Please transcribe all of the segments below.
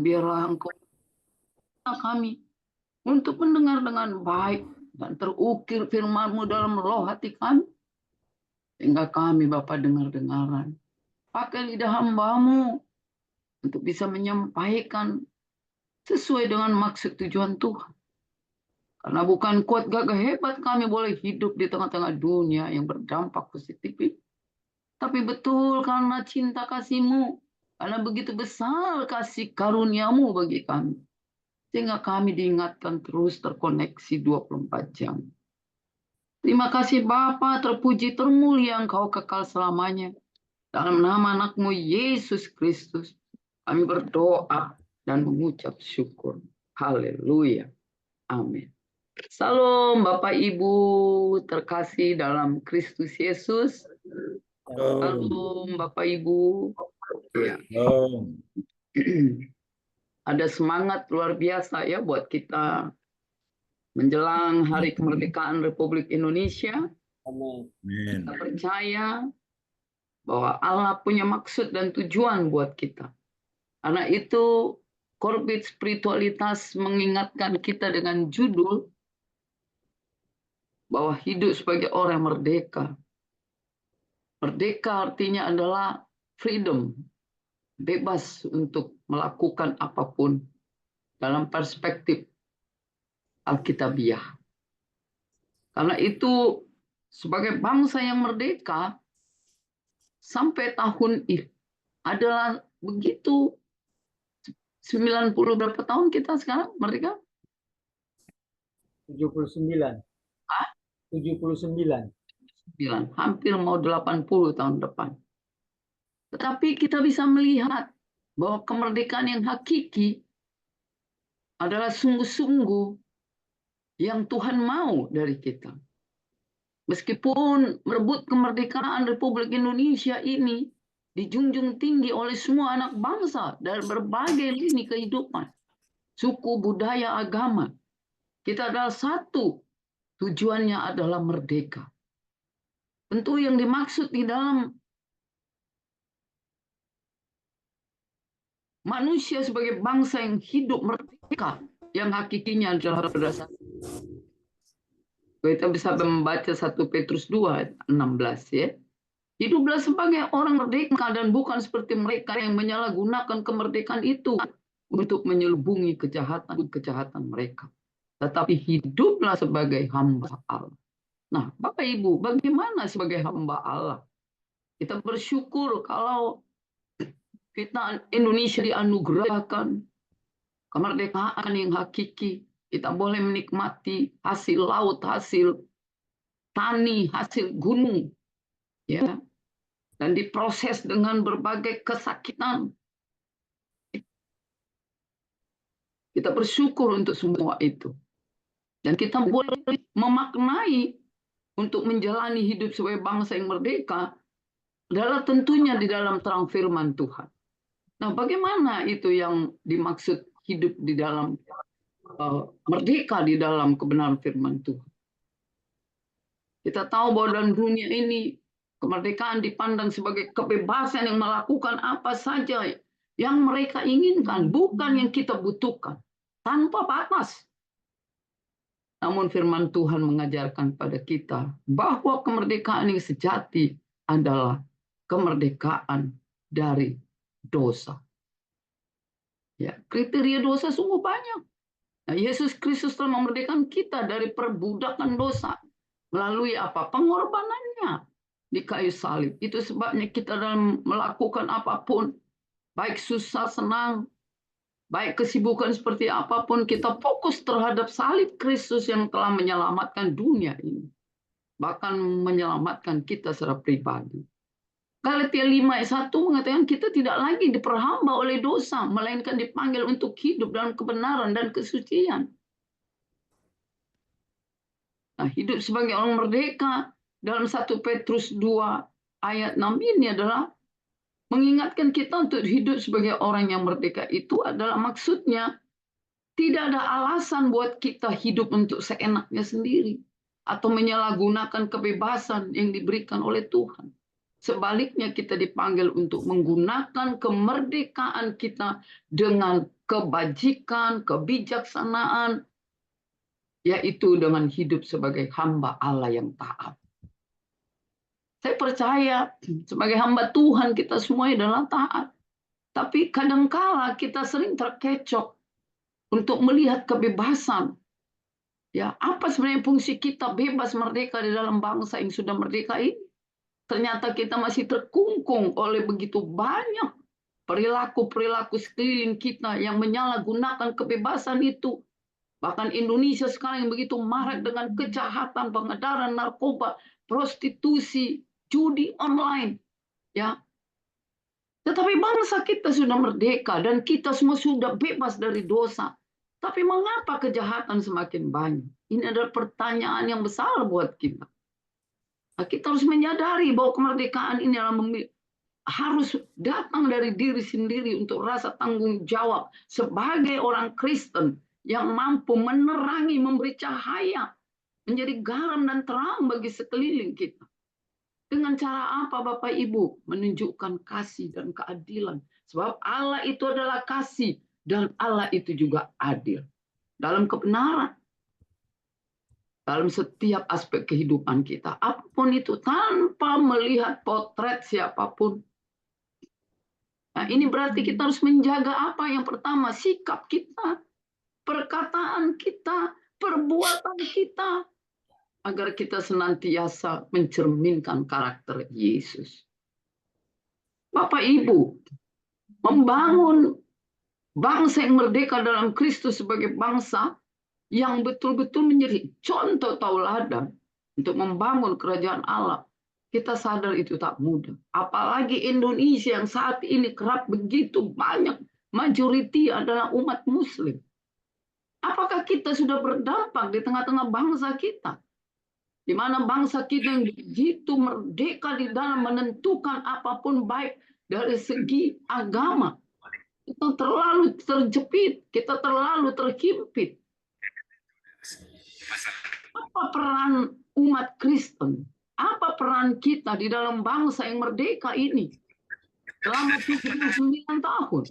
Biarlah Engkau kami untuk mendengar dengan baik dan terukir firman-Mu dalam roh hati kami. Sehingga kami Bapa dengar-dengaran. Pakai lidah hamba-Mu untuk bisa menyampaikan sesuai dengan maksud tujuan Tuhan. Karena bukan kuat gagah hebat kami boleh hidup di tengah-tengah dunia yang berdampak positif ini. Tapi betul karena cinta kasih-Mu. Karena begitu besar kasih karunia-Mu bagi kami. Sehingga kami diingatkan terus terkoneksi 24 jam. Terima kasih Bapa, terpuji termulia Engkau kekal selamanya. Dalam nama anak-Mu Yesus Kristus, kami berdoa dan mengucap syukur. Haleluya. Amin. Salam Bapak Ibu terkasih dalam Kristus Yesus. Salam Bapak Ibu. Ya. Ada semangat luar biasa ya buat kita menjelang Hari Kemerdekaan Republik Indonesia. Amin. Kita percaya bahwa Allah punya maksud dan tujuan buat kita. Karena itu Korbit Spiritualitas mengingatkan kita dengan judul bahwa hidup sebagai orang merdeka. Merdeka artinya adalah freedom, bebas untuk melakukan apapun dalam perspektif Alkitabiah. Karena itu sebagai bangsa yang merdeka sampai tahun ini adalah begitu 90 berapa tahun kita sekarang merdeka? 79. 79. Hampir mau 80 tahun depan. Tetapi kita bisa melihat bahwa kemerdekaan yang hakiki adalah sungguh-sungguh yang Tuhan mau dari kita. Meskipun merebut kemerdekaan Republik Indonesia ini dijunjung tinggi oleh semua anak bangsa dari berbagai lini kehidupan, suku, budaya, agama. Kita adalah satu, tujuannya adalah merdeka. Tentu yang dimaksud di dalam manusia sebagai bangsa yang hidup merdeka, yang hakikinya adalah berdasarkan. Kita bisa membaca 1 Petrus 2, 16 ya. Hiduplah sebagai orang merdeka dan bukan seperti mereka yang menyalahgunakan kemerdekaan itu untuk menyelubungi kejahatan mereka. Tetapi hiduplah sebagai hamba Allah. Nah, Bapak Ibu, bagaimana sebagai hamba Allah? Kita bersyukur kalau kita Indonesia dianugerahkan kemerdekaan yang hakiki. Kita boleh menikmati hasil laut, hasil tani, hasil gunung, ya, dan diproses dengan berbagai kesakitan. Kita bersyukur untuk semua itu. Dan kita boleh memaknai untuk menjalani hidup sebagai bangsa yang merdeka adalah tentunya di dalam terang firman Tuhan. Nah, bagaimana itu yang dimaksud hidup di dalam merdeka di dalam kebenaran firman Tuhan? Kita tahu bahwa dalam dunia ini kemerdekaan dipandang sebagai kebebasan yang melakukan apa saja yang mereka inginkan, bukan yang kita butuhkan, tanpa batas. Namun firman Tuhan mengajarkan pada kita bahwa kemerdekaan yang sejati adalah kemerdekaan dari dosa. Ya, kriteria dosa sungguh banyak. Nah, Yesus Kristus telah memerdekakan kita dari perbudakan dosa melalui apa? Pengorbanannya di kayu salib. Itu sebabnya kita dalam melakukan apapun, baik susah, senang, baik kesibukan seperti apapun, kita fokus terhadap salib Kristus yang telah menyelamatkan dunia ini. Bahkan menyelamatkan kita secara pribadi. Galatia 5 ayat 1 mengatakan kita tidak lagi diperhamba oleh dosa, melainkan dipanggil untuk hidup dalam kebenaran dan kesucian. Nah, hidup sebagai orang merdeka dalam 1 Petrus 2 ayat 6 ini adalah mengingatkan kita untuk hidup sebagai orang yang merdeka. Itu adalah maksudnya tidak ada alasan buat kita hidup untuk seenaknya sendiri atau menyalahgunakan kebebasan yang diberikan oleh Tuhan. Sebaliknya kita dipanggil untuk menggunakan kemerdekaan kita dengan kebajikan, kebijaksanaan, yaitu dengan hidup sebagai hamba Allah yang taat. Saya percaya sebagai hamba Tuhan kita semua adalah taat. Tapi kadangkala kita sering terkecoh untuk melihat kebebasan. Ya, apa sebenarnya fungsi kita bebas merdeka di dalam bangsa yang sudah merdeka ini? Ternyata kita masih terkungkung oleh begitu banyak perilaku-perilaku sekeliling kita yang menyalahgunakan kebebasan itu. Bahkan Indonesia sekarang yang begitu marak dengan kejahatan, pengedaran narkoba, prostitusi, judi online. Ya, tetapi bangsa kita sudah merdeka dan kita semua sudah bebas dari dosa. Tapi mengapa kejahatan semakin banyak? Ini adalah pertanyaan yang besar buat kita. Nah, kita harus menyadari bahwa kemerdekaan ini harus datang dari diri sendiri untuk rasa tanggung jawab sebagai orang Kristen yang mampu menerangi, memberi cahaya, menjadi garam dan terang bagi sekeliling kita. Dengan cara apa Bapak Ibu? Menunjukkan kasih dan keadilan. Sebab Allah itu adalah kasih dan Allah itu juga adil. Dalam kebenaran. Dalam setiap aspek kehidupan kita. Apapun itu tanpa melihat potret siapapun. Nah, ini berarti kita harus menjaga apa? Yang pertama, sikap kita, perkataan kita, perbuatan kita, agar kita senantiasa mencerminkan karakter Yesus. Bapak Ibu, membangun bangsa yang merdeka dalam Kristus sebagai bangsa yang betul-betul menjadi contoh tauladan untuk membangun kerajaan Allah. Kita sadar itu tak mudah. Apalagi Indonesia yang saat ini kerap begitu banyak majoriti adalah umat Muslim. Apakah kita sudah berdampak di tengah-tengah bangsa kita? Di mana bangsa kita yang begitu merdeka di dalam menentukan apapun baik dari segi agama. Kita terlalu terjepit, kita terlalu terhimpit. Apa peran umat Kristen? Apa peran kita di dalam bangsa yang merdeka ini? Selama 79 tahun.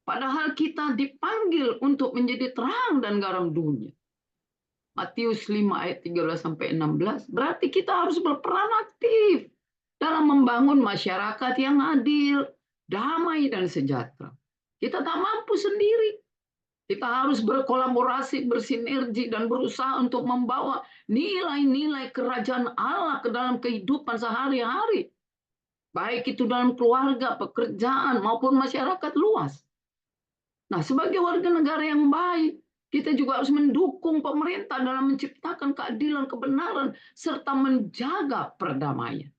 Padahal kita dipanggil untuk menjadi terang dan garam dunia. Matius 5 ayat 13-16. Berarti kita harus berperan aktif dalam membangun masyarakat yang adil, damai, dan sejahtera. Kita tak mampu sendiri. Kita harus berkolaborasi, bersinergi, dan berusaha untuk membawa nilai-nilai kerajaan Allah ke dalam kehidupan sehari-hari. Baik itu dalam keluarga, pekerjaan, maupun masyarakat luas. Nah, sebagai warga negara yang baik, kita juga harus mendukung pemerintah dalam menciptakan keadilan, kebenaran, serta menjaga perdamaian.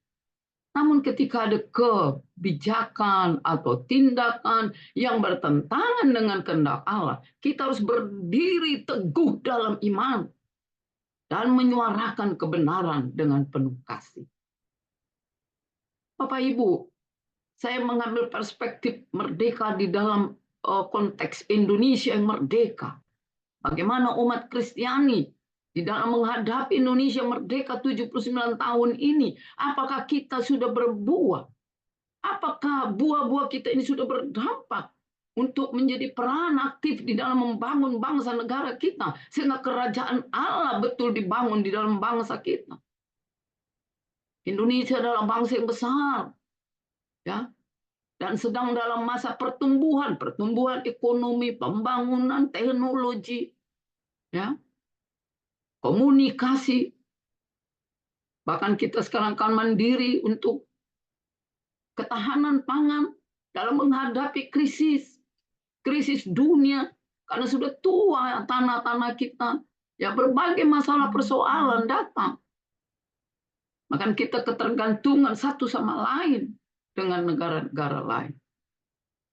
Namun ketika ada kebijakan atau tindakan yang bertentangan dengan kehendak Allah, kita harus berdiri teguh dalam iman dan menyuarakan kebenaran dengan penuh kasih. Bapak Ibu, saya mengambil perspektif merdeka di dalam konteks Indonesia yang merdeka. Bagaimana umat Kristiani di dalam menghadapi Indonesia merdeka 79 tahun ini, apakah kita sudah berbuah? Apakah buah-buah kita ini sudah berdampak untuk menjadi peran aktif di dalam membangun bangsa negara kita, sehingga kerajaan Allah betul dibangun di dalam bangsa kita? Indonesia adalah bangsa yang besar, ya, dan sedang dalam masa pertumbuhan ekonomi, pembangunan, teknologi, ya, komunikasi. Bahkan kita sekarang akan mandiri untuk ketahanan pangan dalam menghadapi krisis dunia karena sudah tua tanah-tanah kita. Ya, berbagai masalah persoalan datang. Bahkan kita ketergantungan satu sama lain dengan negara-negara lain.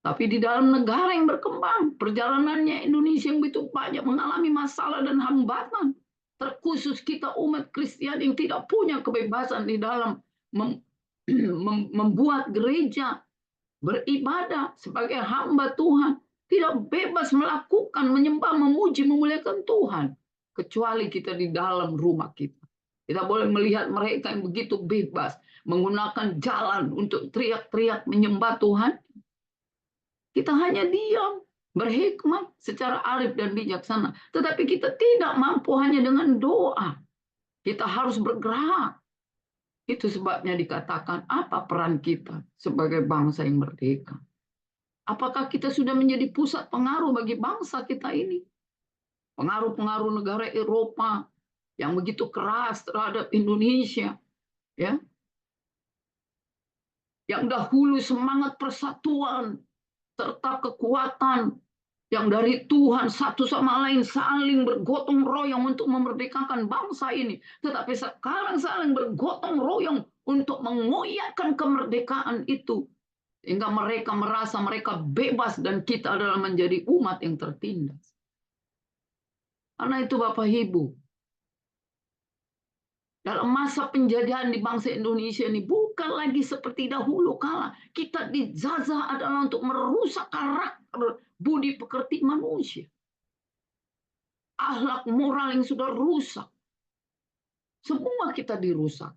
Tapi di dalam negara yang berkembang, perjalanannya Indonesia yang begitu banyak mengalami masalah dan hambatan. Terkhusus kita umat Kristen yang tidak punya kebebasan di dalam membuat gereja, beribadah sebagai hamba Tuhan. Tidak bebas melakukan, menyembah, memuji, memuliakan Tuhan. Kecuali kita di dalam rumah kita. Kita boleh melihat mereka yang begitu bebas, menggunakan jalan untuk teriak-teriak menyembah Tuhan. Kita hanya diam, berhikmat secara arif dan bijaksana. Tetapi kita tidak mampu hanya dengan doa. Kita harus bergerak. Itu sebabnya dikatakan apa peran kita sebagai bangsa yang merdeka. Apakah kita sudah menjadi pusat pengaruh bagi bangsa kita ini? Pengaruh-pengaruh negara Eropa yang begitu keras terhadap Indonesia, ya, yang dahulu semangat persatuan serta kekuatan yang dari Tuhan satu sama lain saling bergotong royong untuk memerdekakan bangsa ini, tetapi sekarang saling bergotong royong untuk mengoyakkan kemerdekaan itu, sehingga mereka merasa mereka bebas dan kita adalah menjadi umat yang tertindas. Karena itu Bapak Ibu, dalam masa penjajahan di bangsa Indonesia ini bukan lagi seperti dahulu kala. Kita dijajah adalah untuk merusak karakter budi pekerti manusia. Akhlak moral yang sudah rusak. Semua kita dirusak.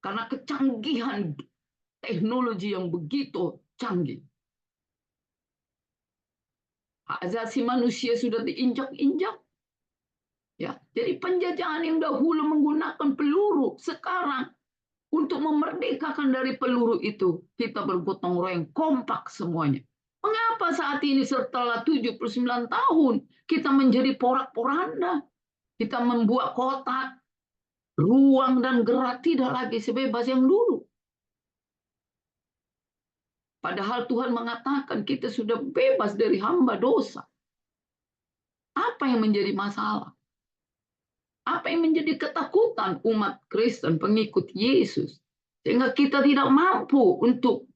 Karena kecanggihan teknologi yang begitu canggih. Hak asasi manusia sudah diinjak-injak. Ya, jadi penjajahan yang dahulu menggunakan peluru, sekarang untuk memerdekakan dari peluru itu, kita bergotong royong kompak semuanya. Mengapa saat ini setelah 79 tahun kita menjadi porak-poranda? Kita membuat kotak, ruang dan gerak tidak lagi sebebas yang dulu. Padahal Tuhan mengatakan kita sudah bebas dari hamba dosa. Apa yang menjadi masalah? Apa yang menjadi ketakutan umat Kristen, pengikut Yesus? Sehingga kita tidak mampu untuk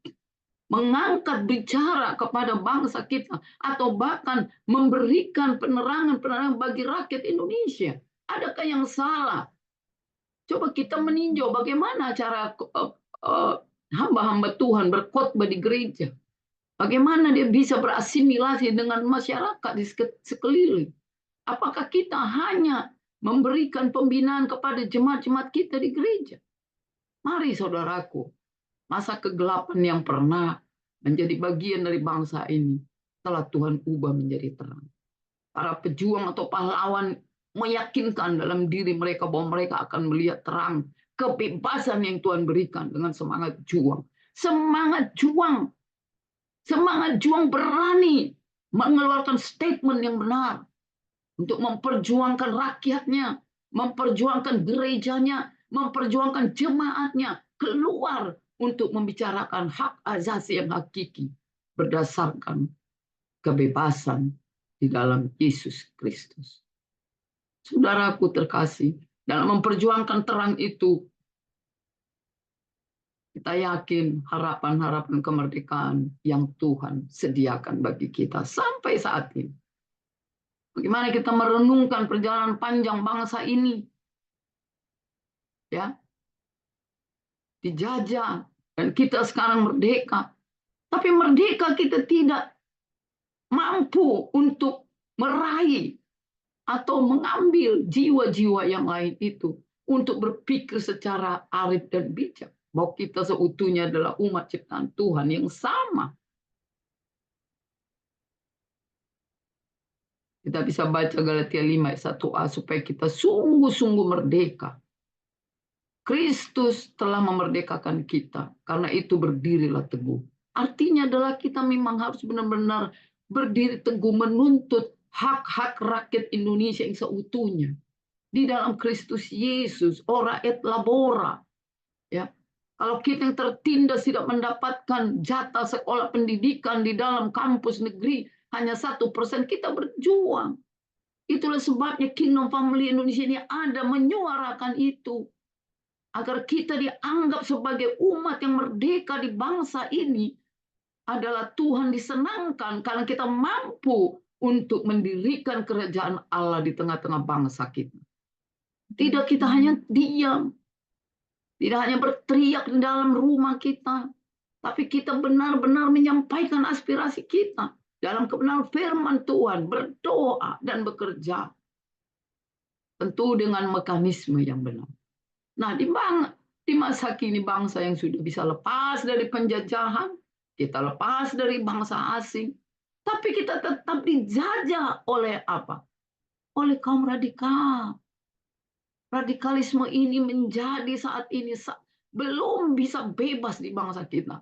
mengangkat bicara kepada bangsa kita, atau bahkan memberikan penerangan-penerangan bagi rakyat Indonesia. Adakah yang salah? Coba kita meninjau bagaimana cara hamba-hamba Tuhan berkhotbah di gereja. Bagaimana dia bisa berasimilasi dengan masyarakat di sekeliling. Apakah kita hanya memberikan pembinaan kepada jemaat-jemaat kita di gereja? Mari saudaraku, masa kegelapan yang pernah menjadi bagian dari bangsa ini telah Tuhan ubah menjadi terang. Para pejuang atau pahlawan meyakinkan dalam diri mereka bahwa mereka akan melihat terang kebebasan yang Tuhan berikan dengan semangat juang. Semangat juang. Semangat juang berani mengeluarkan statement yang benar untuk memperjuangkan rakyatnya, memperjuangkan gerejanya, memperjuangkan jemaatnya keluar untuk membicarakan hak asasi yang hakiki berdasarkan kebebasan di dalam Yesus Kristus. Saudaraku terkasih, dalam memperjuangkan terang itu, kita yakin harapan-harapan kemerdekaan yang Tuhan sediakan bagi kita sampai saat ini. Bagaimana kita merenungkan perjalanan panjang bangsa ini, ya, dijajah, dan kita sekarang merdeka. Tapi merdeka kita tidak mampu untuk meraih atau mengambil jiwa-jiwa yang lain itu untuk berpikir secara arif dan bijak bahwa kita seutuhnya adalah umat ciptaan Tuhan yang sama. Kita bisa baca Galatia 5 ayat 1a supaya kita sungguh-sungguh merdeka. Kristus telah memerdekakan kita, karena itu berdirilah teguh. Artinya adalah kita memang harus benar-benar berdiri teguh menuntut hak-hak rakyat Indonesia yang seutuhnya di dalam Kristus Yesus, ora et labora. Ya, kalau kita yang tertindas tidak mendapatkan jatah sekolah pendidikan di dalam kampus negeri hanya 1%, kita berjuang. Itulah sebabnya Kingdom Family Indonesia ini ada menyuarakan itu. Agar kita dianggap sebagai umat yang merdeka di bangsa ini adalah Tuhan disenangkan karena kita mampu untuk mendirikan kerajaan Allah di tengah-tengah bangsa kita. Tidak kita hanya diam, tidak hanya berteriak di dalam rumah kita, tapi kita benar-benar menyampaikan aspirasi kita dalam kebenaran firman Tuhan, berdoa dan bekerja. Tentu dengan mekanisme yang benar. Nah, di masa kini bangsa yang sudah bisa lepas dari penjajahan, kita lepas dari bangsa asing, tapi kita tetap dijajah oleh apa? Oleh kaum radikal. Radikalisme ini menjadi saat ini belum bisa bebas di bangsa kita.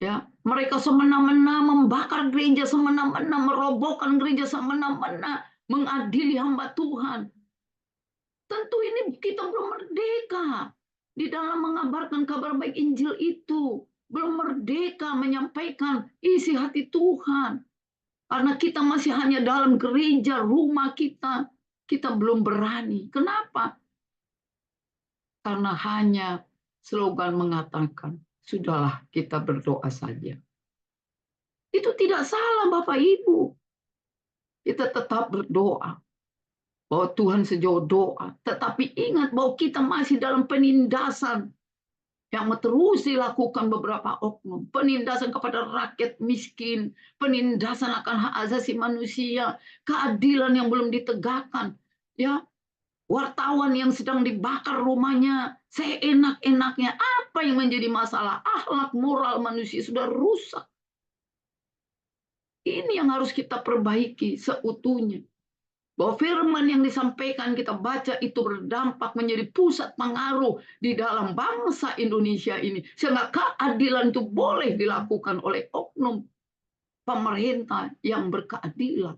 Ya, mereka semena-mena membakar gereja, semena-mena merobohkan gereja, semena-mena mengadili hamba Tuhan. Tentu ini kita belum merdeka di dalam mengabarkan kabar baik Injil itu. Belum merdeka menyampaikan isi hati Tuhan. Karena kita masih hanya dalam gereja, rumah kita. Kita belum berani. Kenapa? Karena hanya slogan mengatakan, sudahlah kita berdoa saja. Itu tidak salah Bapak Ibu. Kita tetap berdoa. Bahwa Tuhan sejauh doa. Tetapi ingat bahwa kita masih dalam penindasan. Yang terus dilakukan beberapa oknum. Penindasan kepada rakyat miskin. Penindasan akan hak asasi manusia. Keadilan yang belum ditegakkan. Ya, wartawan yang sedang dibakar rumahnya seenak-enaknya. Apa yang menjadi masalah? Akhlak moral manusia sudah rusak. Ini yang harus kita perbaiki seutuhnya. Bahwa firman yang disampaikan kita baca itu berdampak menjadi pusat pengaruh di dalam bangsa Indonesia ini. Sehingga keadilan itu boleh dilakukan oleh oknum pemerintah yang berkeadilan.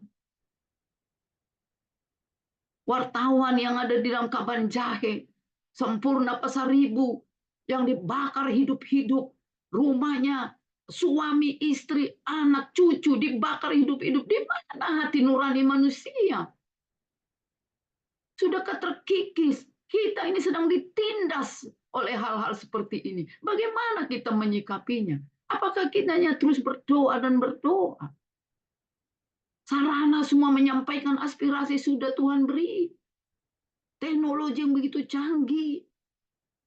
Wartawan yang ada di dalam Kaban Jahe, Sempurna Pasaribu, yang dibakar hidup-hidup, rumahnya, suami, istri, anak, cucu dibakar hidup-hidup. Di mana hati nurani manusia? Sudah terkikis. Kita ini sedang ditindas oleh hal-hal seperti ini. Bagaimana kita menyikapinya? Apakah kita hanya terus berdoa dan berdoa? Sarana semua menyampaikan aspirasi sudah Tuhan beri. Teknologi yang begitu canggih.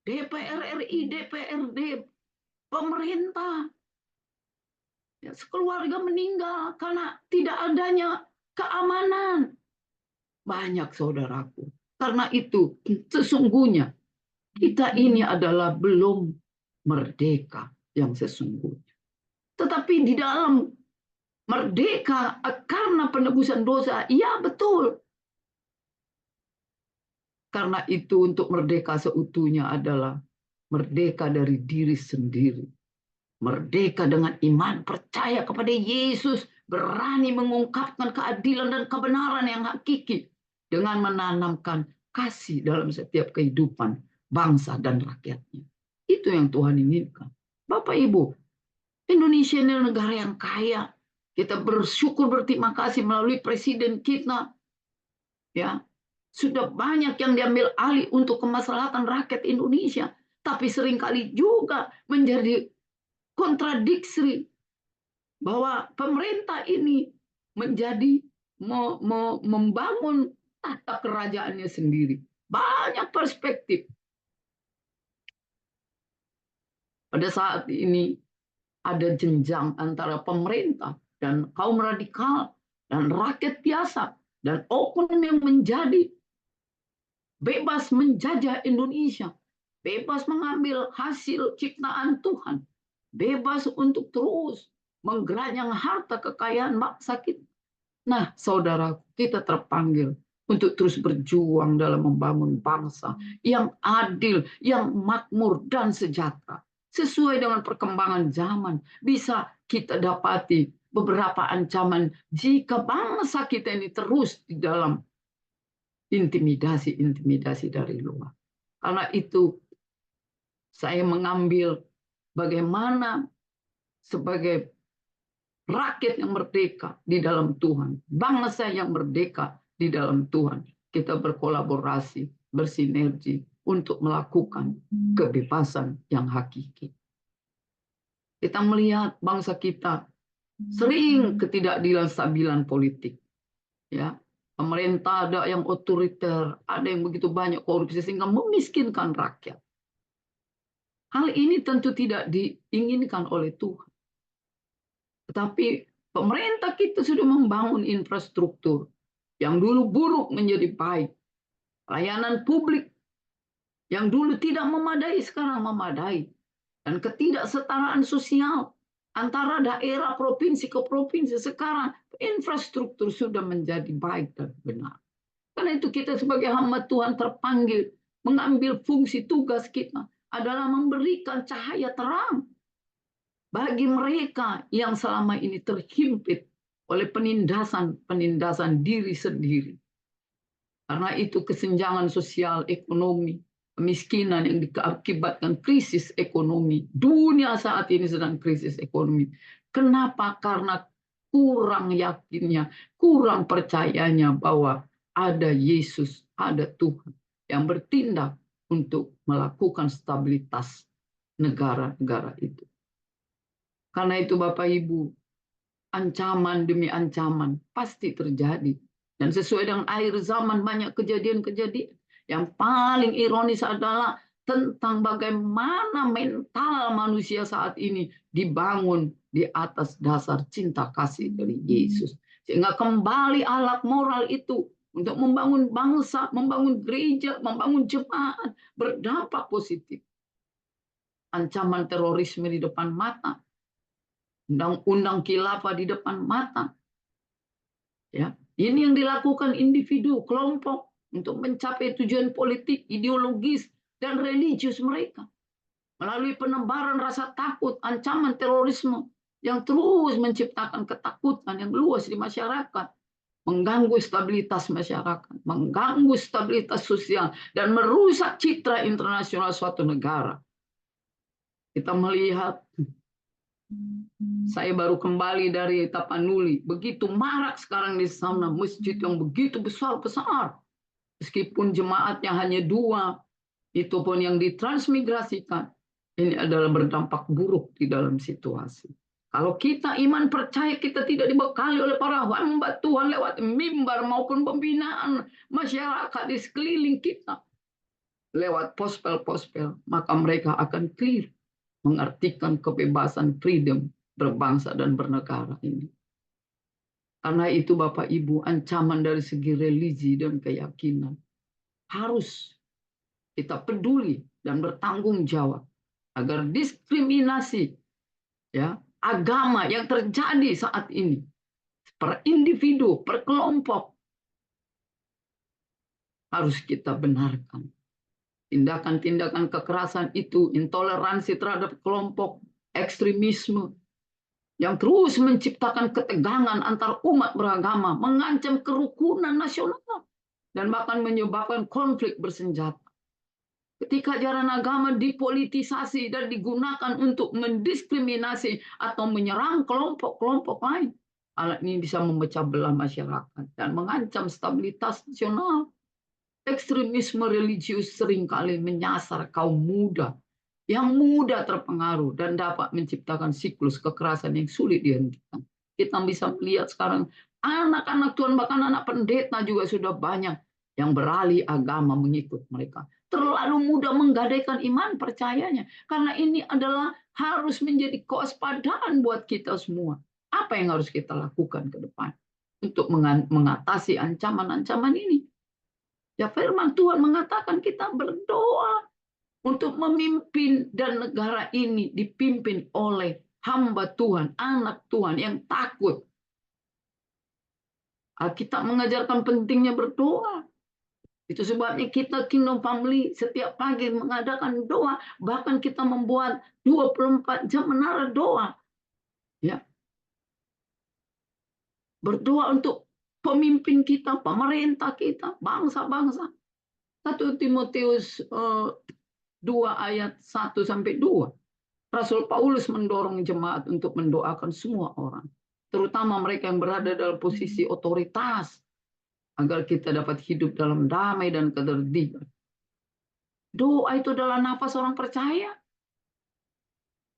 DPR RI, DPRD, pemerintah. Ya, sekeluarga meninggal karena tidak adanya keamanan. Banyak saudaraku. Karena itu sesungguhnya kita ini adalah belum merdeka yang sesungguhnya. Tetapi di dalam merdeka karena penebusan dosa, ya betul. Karena itu untuk merdeka seutuhnya adalah merdeka dari diri sendiri. Merdeka dengan iman, percaya kepada Yesus, berani mengungkapkan keadilan dan kebenaran yang hakiki dengan menanamkan kasih dalam setiap kehidupan bangsa dan rakyatnya. Itu yang Tuhan inginkan. Bapak Ibu, Indonesia ini negara yang kaya. Kita bersyukur berterima kasih melalui presiden kita. Ya, sudah banyak yang diambil alih untuk kemaslahatan rakyat Indonesia. Tapi seringkali juga menjadi kontradiksi bahwa pemerintah ini menjadi membangun tata kerajaannya sendiri. Banyak perspektif. Pada saat ini ada jenjang antara pemerintah dan kaum radikal dan rakyat biasa dan oknum yang menjadi bebas menjajah Indonesia, bebas mengambil hasil ciptaan Tuhan, bebas untuk terus menggeranyang harta kekayaan bangsa kita. Nah, saudara, kita terpanggil untuk terus berjuang dalam membangun bangsa yang adil, yang makmur dan sejahtera. Sesuai dengan perkembangan zaman, bisa kita dapati beberapa ancaman jika bangsa kita ini terus di dalam intimidasi dari luar. Karena itu saya mengambil bagaimana sebagai rakyat yang merdeka di dalam Tuhan, bangsa yang merdeka di dalam Tuhan, kita berkolaborasi, bersinergi untuk melakukan kebebasan yang hakiki. Kita melihat bangsa kita sering ketidakadilan stabilan politik. Ya, pemerintah ada yang otoriter, ada yang begitu banyak korupsi sehingga memiskinkan rakyat. Hal ini tentu tidak diinginkan oleh Tuhan. Tetapi pemerintah kita sudah membangun infrastruktur yang dulu buruk menjadi baik. Layanan publik yang dulu tidak memadai sekarang memadai. Dan ketidaksetaraan sosial antara daerah provinsi ke provinsi. Sekarang infrastruktur sudah menjadi baik dan benar. Karena itu kita sebagai hamba Tuhan terpanggil mengambil fungsi tugas kita adalah memberikan cahaya terang bagi mereka yang selama ini terhimpit oleh penindasan diri sendiri. Karena itu kesenjangan sosial, ekonomi, kemiskinan yang diakibatkan krisis ekonomi. Dunia saat ini sedang krisis ekonomi. Kenapa? Karena kurang yakinnya, kurang percayanya bahwa ada Yesus, ada Tuhan yang bertindak untuk melakukan stabilitas negara-negara itu. Karena itu Bapak Ibu, ancaman demi ancaman pasti terjadi. Dan sesuai dengan akhir zaman banyak kejadian-kejadian. Yang paling ironis adalah tentang bagaimana mental manusia saat ini dibangun di atas dasar cinta kasih dari Yesus. Sehingga kembali alat moral itu untuk membangun bangsa, membangun gereja, membangun jemaat berdampak positif. Ancaman terorisme di depan mata, undang-undang khilafah di depan mata. Ya, ini yang dilakukan individu, kelompok untuk mencapai tujuan politik, ideologis, dan religius mereka. Melalui penebaran rasa takut, ancaman terorisme yang terus menciptakan ketakutan yang luas di masyarakat, mengganggu stabilitas masyarakat, mengganggu stabilitas sosial, dan merusak citra internasional suatu negara. Kita melihat, saya baru kembali dari Tapanuli, begitu marak sekarang di sana masjid yang begitu besar-besar. Meskipun jemaatnya hanya 2, itu pun yang ditransmigrasikan. Ini adalah berdampak buruk di dalam situasi. Kalau kita iman percaya kita tidak dibekali oleh para hamba Tuhan lewat mimbar maupun pembinaan masyarakat di sekeliling kita, lewat pospel-pospel, maka mereka akan clear mengartikan kebebasan freedom berbangsa dan bernegara ini. Karena itu Bapak Ibu, ancaman dari segi religi dan keyakinan harus kita peduli dan bertanggung jawab agar diskriminasi ya agama yang terjadi saat ini per individu, per kelompok harus kita benarkan. Tindakan-tindakan kekerasan itu, intoleransi terhadap kelompok, ekstremisme yang terus menciptakan ketegangan antar umat beragama, mengancam kerukunan nasional, dan bahkan menyebabkan konflik bersenjata. Ketika ajaran agama dipolitisasi dan digunakan untuk mendiskriminasi atau menyerang kelompok-kelompok lain, hal ini bisa memecah belah masyarakat dan mengancam stabilitas nasional. Ekstremisme religius seringkali menyasar kaum muda yang mudah terpengaruh dan dapat menciptakan siklus kekerasan yang sulit dihentikan. Kita bisa melihat sekarang anak-anak Tuhan, bahkan anak pendeta juga sudah banyak yang beralih agama mengikut mereka. Terlalu mudah menggadaikan iman percayanya. Karena ini adalah harus menjadi kewaspadaan buat kita semua. Apa yang harus kita lakukan ke depan untuk mengatasi ancaman-ancaman ini? Ya, firman Tuhan mengatakan kita berdoa untuk memimpin dan negara ini dipimpin oleh hamba Tuhan, anak Tuhan yang takut. Alkitab mengajarkan pentingnya berdoa. Itu sebabnya kita Kingdom Family setiap pagi mengadakan doa, bahkan kita membuat 24 jam menara doa. Ya. Berdoa untuk pemimpin kita, pemerintah kita, bangsa-bangsa. 1 Timotius 2 ayat 1-2. Rasul Paulus mendorong jemaat untuk mendoakan semua orang, terutama mereka yang berada dalam posisi otoritas, agar kita dapat hidup dalam damai dan ketertiban. Doa itu adalah nafas orang percaya.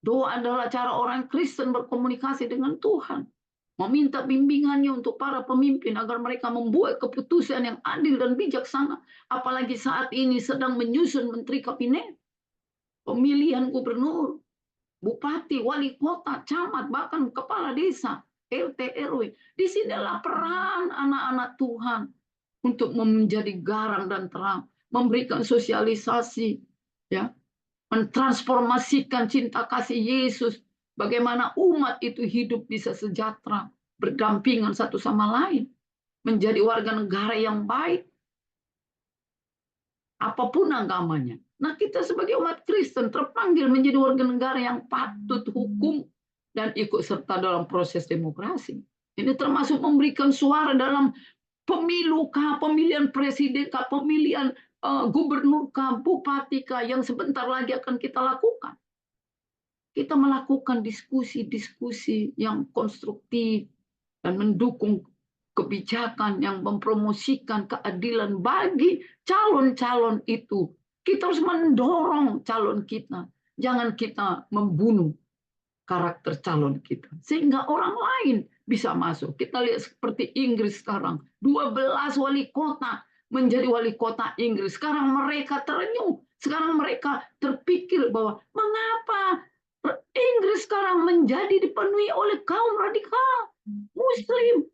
Doa adalah cara orang Kristen berkomunikasi dengan Tuhan. Meminta bimbingannya untuk para pemimpin agar mereka membuat keputusan yang adil dan bijaksana. Apalagi saat ini sedang menyusun menteri kabinet, pemilihan gubernur, bupati, wali kota, camat, bahkan kepala desa, RT, RW. Disinilah peran anak-anak Tuhan untuk menjadi garam dan terang, memberikan sosialisasi, ya, mentransformasikan cinta kasih Yesus Bagaimana umat itu hidup bisa sejahtera, berdampingan satu sama lain, menjadi warga negara yang baik, apapun agamanya. Nah, kita sebagai umat Kristen terpanggil menjadi warga negara yang patut hukum dan ikut serta dalam proses demokrasi. Ini termasuk memberikan suara dalam pemilu kah, pemilihan presiden kah, pemilihan gubernur kah, bupati kah, yang sebentar lagi akan kita lakukan. Kita melakukan diskusi-diskusi yang konstruktif dan mendukung kebijakan yang mempromosikan keadilan bagi calon-calon itu. Kita harus mendorong calon kita. Jangan kita membunuh karakter calon kita. Sehingga orang lain bisa masuk. Kita lihat seperti Inggris sekarang. 12 wali kota menjadi wali kota Inggris. Sekarang mereka terenyuh. Sekarang mereka terpikir bahwa mengapa Inggris sekarang menjadi dipenuhi oleh kaum radikal Muslim.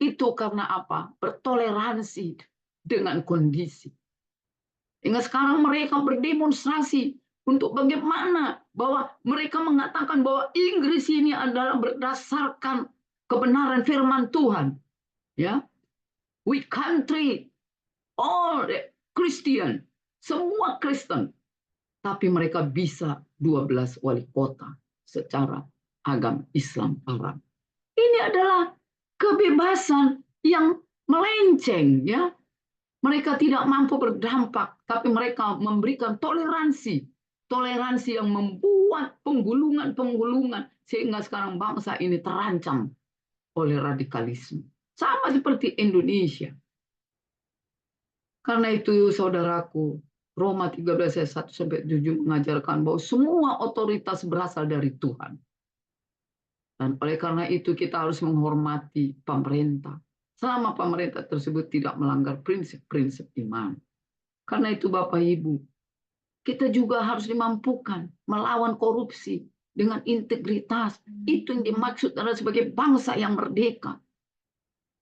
Itu karena apa? Bertoleransi dengan kondisi. Hingga sekarang mereka berdemonstrasi untuk bagaimana bahwa mereka mengatakan bahwa Inggris ini adalah berdasarkan kebenaran firman Tuhan. Ya, we country all Christian, semua Kristen, tapi mereka bisa 12 wali kota secara agama Islam Arab. Ini adalah kebebasan yang melenceng, ya. Mereka tidak mampu berdampak, tapi mereka memberikan toleransi. Toleransi yang membuat penggulungan-penggulungan sehingga sekarang bangsa ini terancam oleh radikalisme. Sama seperti Indonesia. Karena itu saudaraku, Roma 13 ayat 1 sampai 7 mengajarkan bahwa semua otoritas berasal dari Tuhan. Dan oleh karena itu kita harus menghormati pemerintah. Selama pemerintah tersebut tidak melanggar prinsip-prinsip iman. Karena itu Bapak Ibu, kita juga harus dimampukan melawan korupsi dengan integritas. Itu yang dimaksud adalah sebagai bangsa yang merdeka.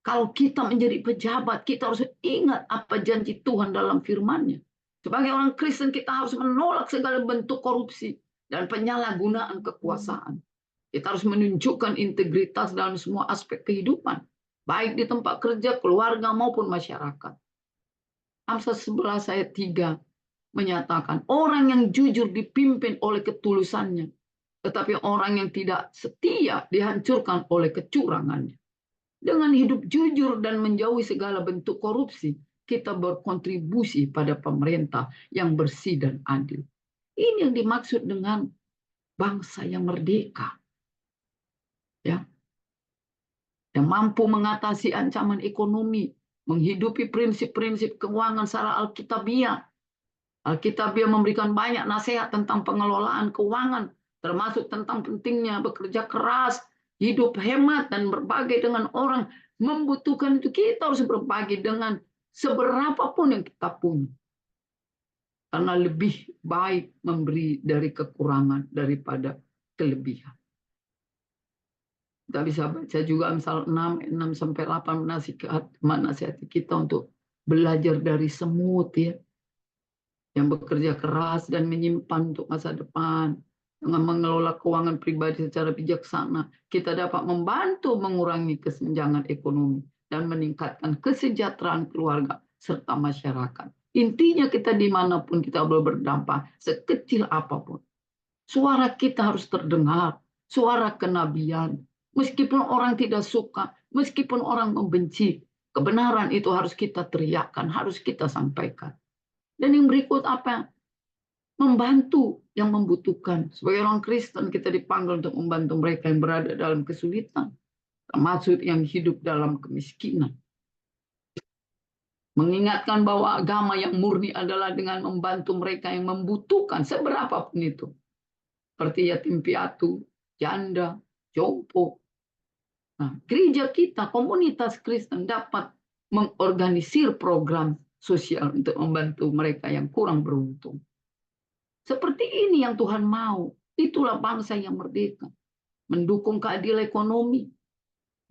Kalau kita menjadi pejabat, kita harus ingat apa janji Tuhan dalam firman-Nya. Sebagai orang Kristen kita harus menolak segala bentuk korupsi dan penyalahgunaan kekuasaan. Kita harus menunjukkan integritas dalam semua aspek kehidupan, baik di tempat kerja, keluarga, maupun masyarakat. Amsal 11 ayat 3 menyatakan, orang yang jujur dipimpin oleh ketulusannya, tetapi orang yang tidak setia dihancurkan oleh kecurangannya. Dengan hidup jujur dan menjauhi segala bentuk korupsi, kita berkontribusi pada pemerintah yang bersih dan adil. Ini yang dimaksud dengan bangsa yang merdeka. Ya, yang mampu mengatasi ancaman ekonomi, menghidupi prinsip-prinsip keuangan secara alkitabiah. Alkitabiah memberikan banyak nasihat tentang pengelolaan keuangan, termasuk tentang pentingnya bekerja keras, hidup hemat, dan berbagi dengan orang membutuhkan itu. Kita harus berbagi dengan seberapapun yang kita punya. Karena lebih baik memberi dari kekurangan daripada kelebihan. Kita bisa baca juga misal 6 sampai 8 menasihati kita untuk belajar dari semut, ya, yang bekerja keras dan menyimpan untuk masa depan. Dengan mengelola keuangan pribadi secara bijaksana, kita dapat membantu mengurangi kesenjangan ekonomi dan meningkatkan kesejahteraan keluarga serta masyarakat. Intinya kita dimanapun kita boleh berdampak, sekecil apapun. Suara kita harus terdengar, suara kenabian. Meskipun orang tidak suka, meskipun orang membenci, kebenaran itu harus kita teriakkan, harus kita sampaikan. Dan yang berikut apa? Membantu yang membutuhkan. Sebagai orang Kristen kita dipanggil untuk membantu mereka yang berada dalam kesulitan, termasuk yang hidup dalam kemiskinan. Mengingatkan bahwa agama yang murni adalah dengan membantu mereka yang membutuhkan seberapapun itu. Seperti yatim piatu, janda, jompo. Nah, gereja kita, komunitas Kristen dapat mengorganisir program sosial untuk membantu mereka yang kurang beruntung. Seperti ini yang Tuhan mau. Itulah bangsa yang merdeka. Mendukung keadilan ekonomi.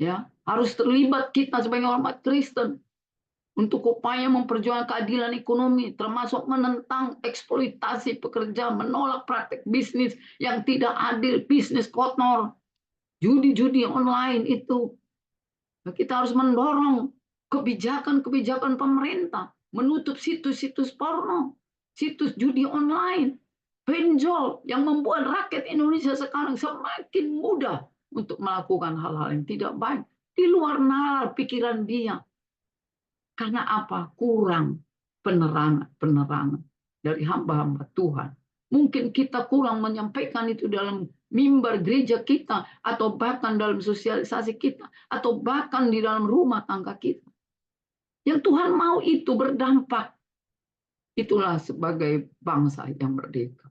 Ya, harus terlibat kita sebagai umat Kristen. untuk upaya memperjuangkan keadilan ekonomi, termasuk menentang eksploitasi pekerja, menolak praktek bisnis yang tidak adil, bisnis kotor, judi-judi online itu. Nah, kita harus mendorong kebijakan-kebijakan pemerintah, menutup situs-situs porno, situs judi online, benjol yang membuat rakyat Indonesia sekarang semakin mudah untuk melakukan hal-hal yang tidak baik di luar nalar pikiran dia. Karena apa? Kurang penerangan dari hamba-hamba Tuhan. Mungkin kita kurang menyampaikan itu dalam mimbar gereja kita, atau bahkan dalam sosialisasi kita, atau bahkan di dalam rumah tangga kita. Yang Tuhan mau itu berdampak. Itulah sebagai bangsa yang merdeka.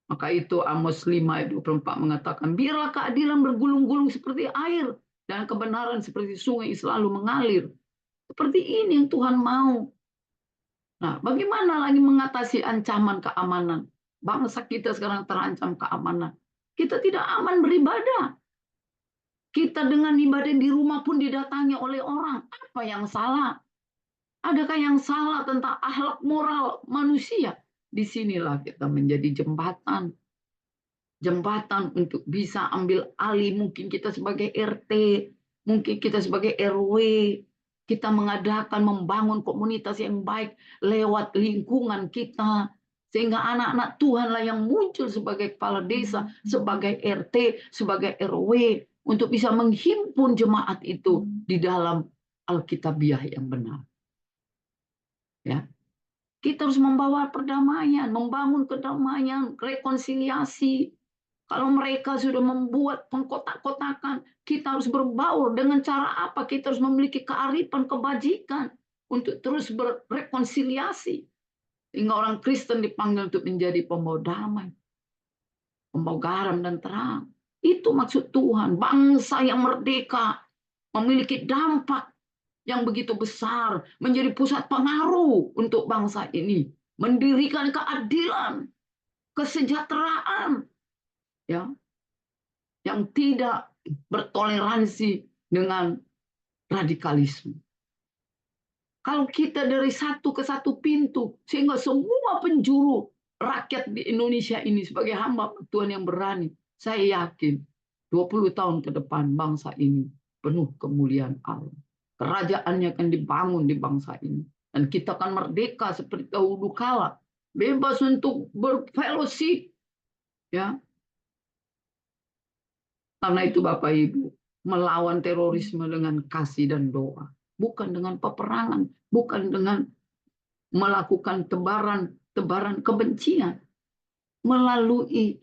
Maka itu Amos 5 ayat 24 mengatakan, biarlah keadilan bergulung-gulung seperti air, dan kebenaran seperti sungai selalu mengalir. Seperti ini yang Tuhan mau. Nah, bagaimana lagi mengatasi ancaman keamanan? Bangsa kita sekarang terancam keamanan. Kita tidak aman beribadah. Kita dengan ibadah di rumah pun didatangi oleh orang. Apa yang salah? Adakah yang salah tentang akhlak moral manusia? Disinilah kita menjadi jembatan. Jembatan untuk bisa ambil alih. Mungkin kita sebagai RT, mungkin kita sebagai RW, kita mengadakan, membangun komunitas yang baik lewat lingkungan kita. Sehingga anak-anak Tuhanlah yang muncul sebagai kepala desa, sebagai RT, sebagai RW, untuk bisa menghimpun jemaat itu di dalam Alkitabiah yang benar. Ya, kita harus membawa perdamaian, membangun kedamaian, rekonsiliasi. Kalau mereka sudah membuat pengkotak-kotakan, kita harus berbaur dengan cara apa? Kita harus memiliki kearifan, kebajikan untuk terus berrekonsiliasi. Sehingga orang Kristen dipanggil untuk menjadi pembawa damai, pembawa garam dan terang. Itu maksud Tuhan. Bangsa yang merdeka memiliki dampak yang begitu besar, menjadi pusat pengaruh untuk bangsa ini, mendirikan keadilan, kesejahteraan, ya, yang tidak bertoleransi dengan radikalisme. Kalau kita dari satu ke satu pintu, sehingga semua penjuru rakyat di Indonesia ini sebagai hamba Tuhan yang berani, saya yakin 20 tahun ke depan bangsa ini penuh kemuliaan Allah. Kerajaannya akan dibangun di bangsa ini. Dan kita akan merdeka seperti dahulu kala. Bebas untuk berfellowship. Ya. Karena itu Bapak Ibu, melawan terorisme dengan kasih dan doa. Bukan dengan peperangan. Bukan dengan melakukan tebaran kebencian. Melalui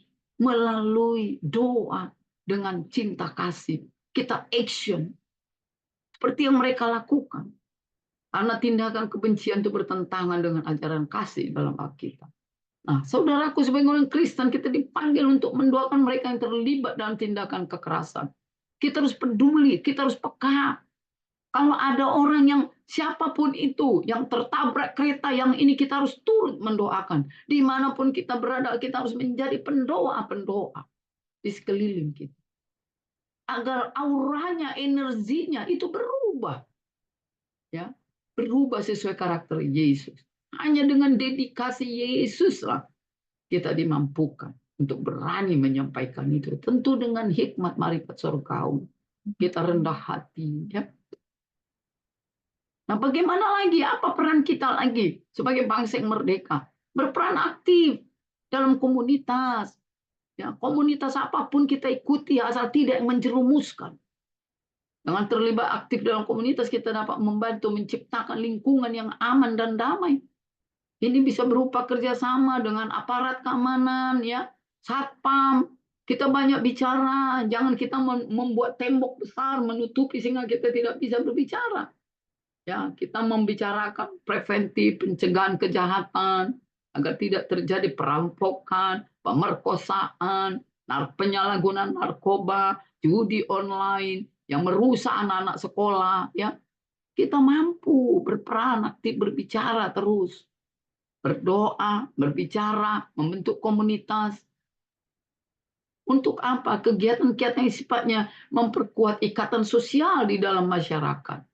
doa dengan cinta kasih. Kita action. Seperti yang mereka lakukan. Karena tindakan kebencian itu bertentangan dengan ajaran kasih dalam Alkitab. Nah, saudaraku sebagai orang Kristen, kita dipanggil untuk mendoakan mereka yang terlibat dalam tindakan kekerasan. Kita harus peduli, kita harus peka. Kalau ada orang yang siapapun itu, yang tertabrak kereta yang ini, kita harus turut mendoakan. Dimanapun kita berada, kita harus menjadi pendoa-pendoa di sekeliling kita. Agar auranya, energinya itu berubah. Ya, berubah sesuai karakter Yesus. Hanya dengan dedikasi Yesus lah kita dimampukan untuk berani menyampaikan itu. Tentu dengan hikmat marifat surgawi. Kita rendah hati. Ya. Nah, bagaimana lagi? Apa peran kita lagi sebagai bangsa yang merdeka? Berperan aktif dalam komunitas. Ya, komunitas apapun kita ikuti asal tidak menjerumuskan. Dengan terlibat aktif dalam komunitas, kita dapat membantu menciptakan lingkungan yang aman dan damai. Ini bisa berupa kerjasama dengan aparat keamanan, ya, satpam. Kita banyak bicara, jangan kita membuat tembok besar menutupi sehingga kita tidak bisa berbicara. Ya, kita membicarakan preventif, pencegahan kejahatan agar tidak terjadi perampokan, pemerkosaan, penyalahgunaan narkoba, judi online yang merusak anak-anak sekolah. Ya, kita mampu berperan aktif, berbicara terus, berdoa, berbicara, membentuk komunitas. Untuk apa? Kegiatan-kegiatan yang sifatnya memperkuat ikatan sosial di dalam masyarakat.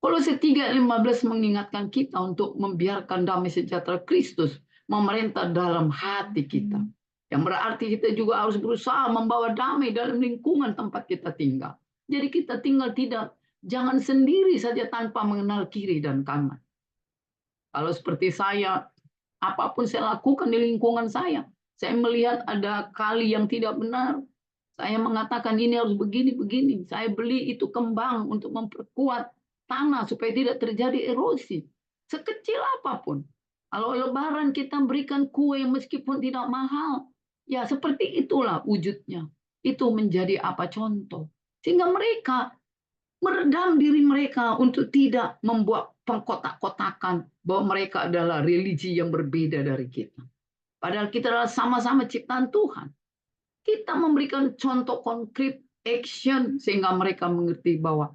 Kolose 3:15 mengingatkan kita untuk membiarkan damai sejahtera Kristus memerintah dalam hati kita. Yang berarti kita juga harus berusaha membawa damai dalam lingkungan tempat kita tinggal. Jadi kita tinggal jangan sendiri saja tanpa mengenal kiri dan kanan. Kalau seperti saya, apapun saya lakukan di lingkungan saya melihat ada kali yang tidak benar, saya mengatakan ini harus begini. Saya beli itu kembang untuk memperkuat tanah supaya tidak terjadi erosi. Sekecil apapun. Kalau lebaran kita berikan kue meskipun tidak mahal, ya seperti itulah wujudnya. Itu menjadi contoh. Sehingga mereka meredam diri mereka untuk tidak membuat pengkotak-kotakan bahwa mereka adalah religi yang berbeda dari kita. Padahal kita adalah sama-sama ciptaan Tuhan. Kita memberikan contoh konkret action sehingga mereka mengerti bahwa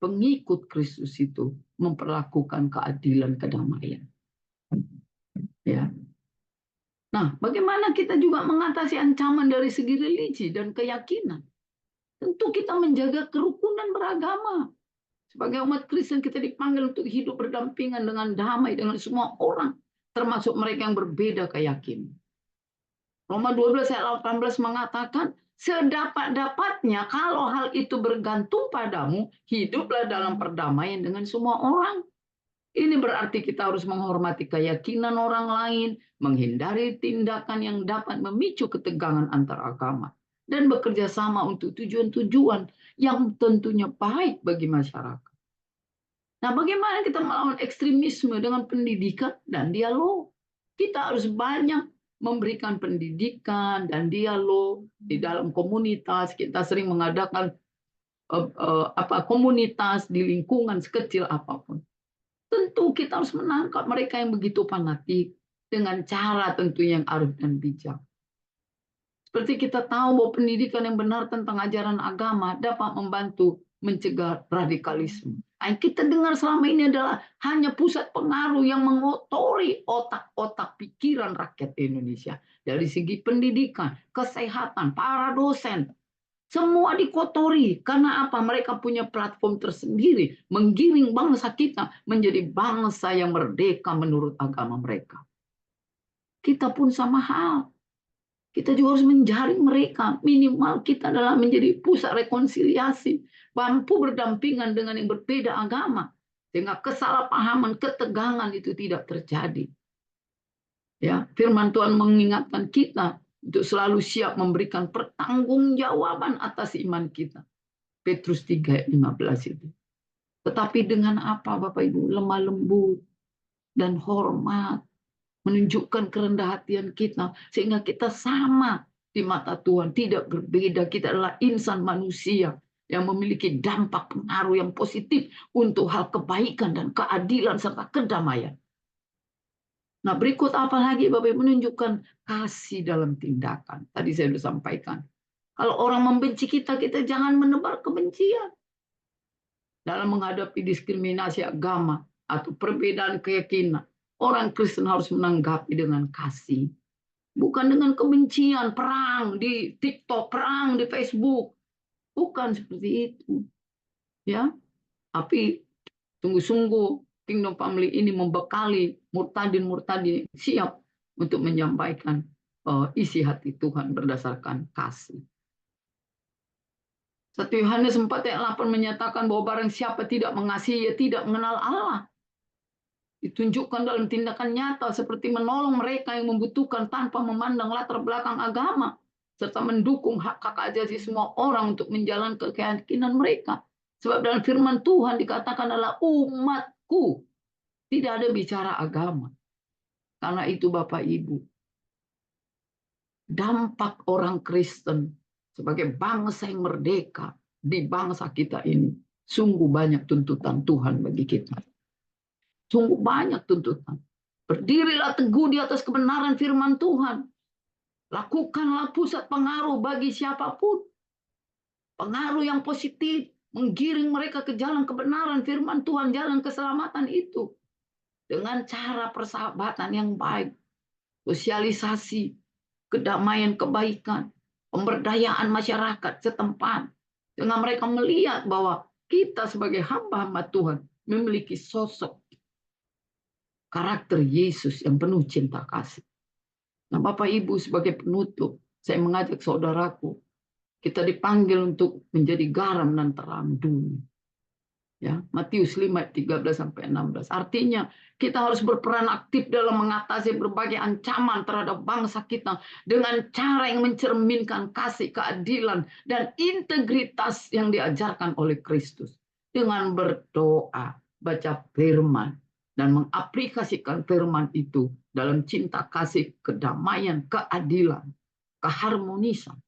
pengikut Kristus itu memperlakukan keadilan, kedamaian. Ya. Nah, bagaimana kita juga mengatasi ancaman dari segi religi dan keyakinan? Tentu kita menjaga kerukunan beragama. Sebagai umat Kristen kita dipanggil untuk hidup berdampingan dengan damai dengan semua orang, termasuk mereka yang berbeda keyakinan. Roma 12 ayat 18 mengatakan, sedapat-dapatnya kalau hal itu bergantung padamu, hiduplah dalam perdamaian dengan semua orang. Ini berarti kita harus menghormati keyakinan orang lain, menghindari tindakan yang dapat memicu ketegangan antar agama, dan bekerja sama untuk tujuan-tujuan yang tentunya baik bagi masyarakat. Nah, bagaimana kita melawan ekstremisme dengan pendidikan dan dialog? Kita harus banyak memberikan pendidikan dan dialog di dalam komunitas. Kita sering mengadakan komunitas di lingkungan sekecil apapun. Tentu kita harus menangkap mereka yang begitu fanatik dengan cara tentunya yang arif dan bijak. Seperti kita tahu bahwa pendidikan yang benar tentang ajaran agama dapat membantu mencegah radikalisme. Yang kita dengar selama ini adalah hanya pusat pengaruh yang mengotori otak-otak pikiran rakyat Indonesia. Dari segi pendidikan, kesehatan, para dosen, semua dikotori. Karena apa? Mereka punya platform tersendiri, menggiring bangsa kita menjadi bangsa yang merdeka menurut agama mereka. Kita pun sama hal. Kita juga harus menjaring mereka. Minimal kita adalah menjadi pusat rekonsiliasi. Mampu berdampingan dengan yang berbeda agama. Sehingga kesalahpahaman, ketegangan itu tidak terjadi. Ya, firman Tuhan mengingatkan kita untuk selalu siap memberikan pertanggungjawaban atas iman kita. Petrus 3 ayat 15 itu. Tetapi dengan apa Bapak Ibu? Lemah lembut dan hormat. Menunjukkan kerendahan hatian kita sehingga kita sama di mata Tuhan, tidak berbeda. Kita adalah insan manusia yang memiliki dampak pengaruh yang positif untuk hal kebaikan dan keadilan serta kedamaian. Nah, berikut apa lagi Bapak Ibu? Menunjukkan kasih dalam tindakan. Tadi saya sudah sampaikan. Kalau orang membenci kita, kita jangan menebar kebencian. Dalam menghadapi diskriminasi agama atau perbedaan keyakinan, orang Kristen harus menanggapi dengan kasih. Bukan dengan kebencian, perang di TikTok, perang di Facebook. Bukan seperti itu. Ya, tapi sungguh-sungguh Kingdom Family ini membekali murtadin-murtadin siap untuk menyampaikan isi hati Tuhan berdasarkan kasih. 1 Yohanes 4 ayat 8 menyatakan bahwa barang siapa tidak mengasihi, ia tidak mengenal Allah. Ditunjukkan dalam tindakan nyata seperti menolong mereka yang membutuhkan tanpa memandang latar belakang agama, serta mendukung hak asasi semua orang untuk menjalankan keyakinan mereka. Sebab dalam firman Tuhan dikatakan adalah umatku, tidak ada bicara agama. Karena itu Bapak Ibu, dampak orang Kristen sebagai bangsa yang merdeka di bangsa kita ini, sungguh banyak tuntutan Tuhan bagi kita. Sungguh banyak tuntutan. Berdirilah teguh di atas kebenaran firman Tuhan. Lakukanlah pusat pengaruh bagi siapapun. Pengaruh yang positif, menggiring mereka ke jalan kebenaran firman Tuhan, jalan keselamatan itu. Dengan cara persahabatan yang baik, sosialisasi, kedamaian, kebaikan, pemberdayaan masyarakat setempat. Dengan mereka melihat bahwa kita sebagai hamba-hamba Tuhan memiliki sosok karakter Yesus yang penuh cinta kasih. Nah, Bapak Ibu, sebagai penutup, saya mengajak saudaraku, kita dipanggil untuk menjadi garam dan terang dunia. Ya, Matius 5:13-16. Artinya kita harus berperan aktif dalam mengatasi berbagai ancaman terhadap bangsa kita dengan cara yang mencerminkan kasih, keadilan, dan integritas yang diajarkan oleh Kristus. Dengan berdoa, baca firman, dan mengaplikasikan firman itu dalam cinta kasih, kedamaian, keadilan, keharmonisan.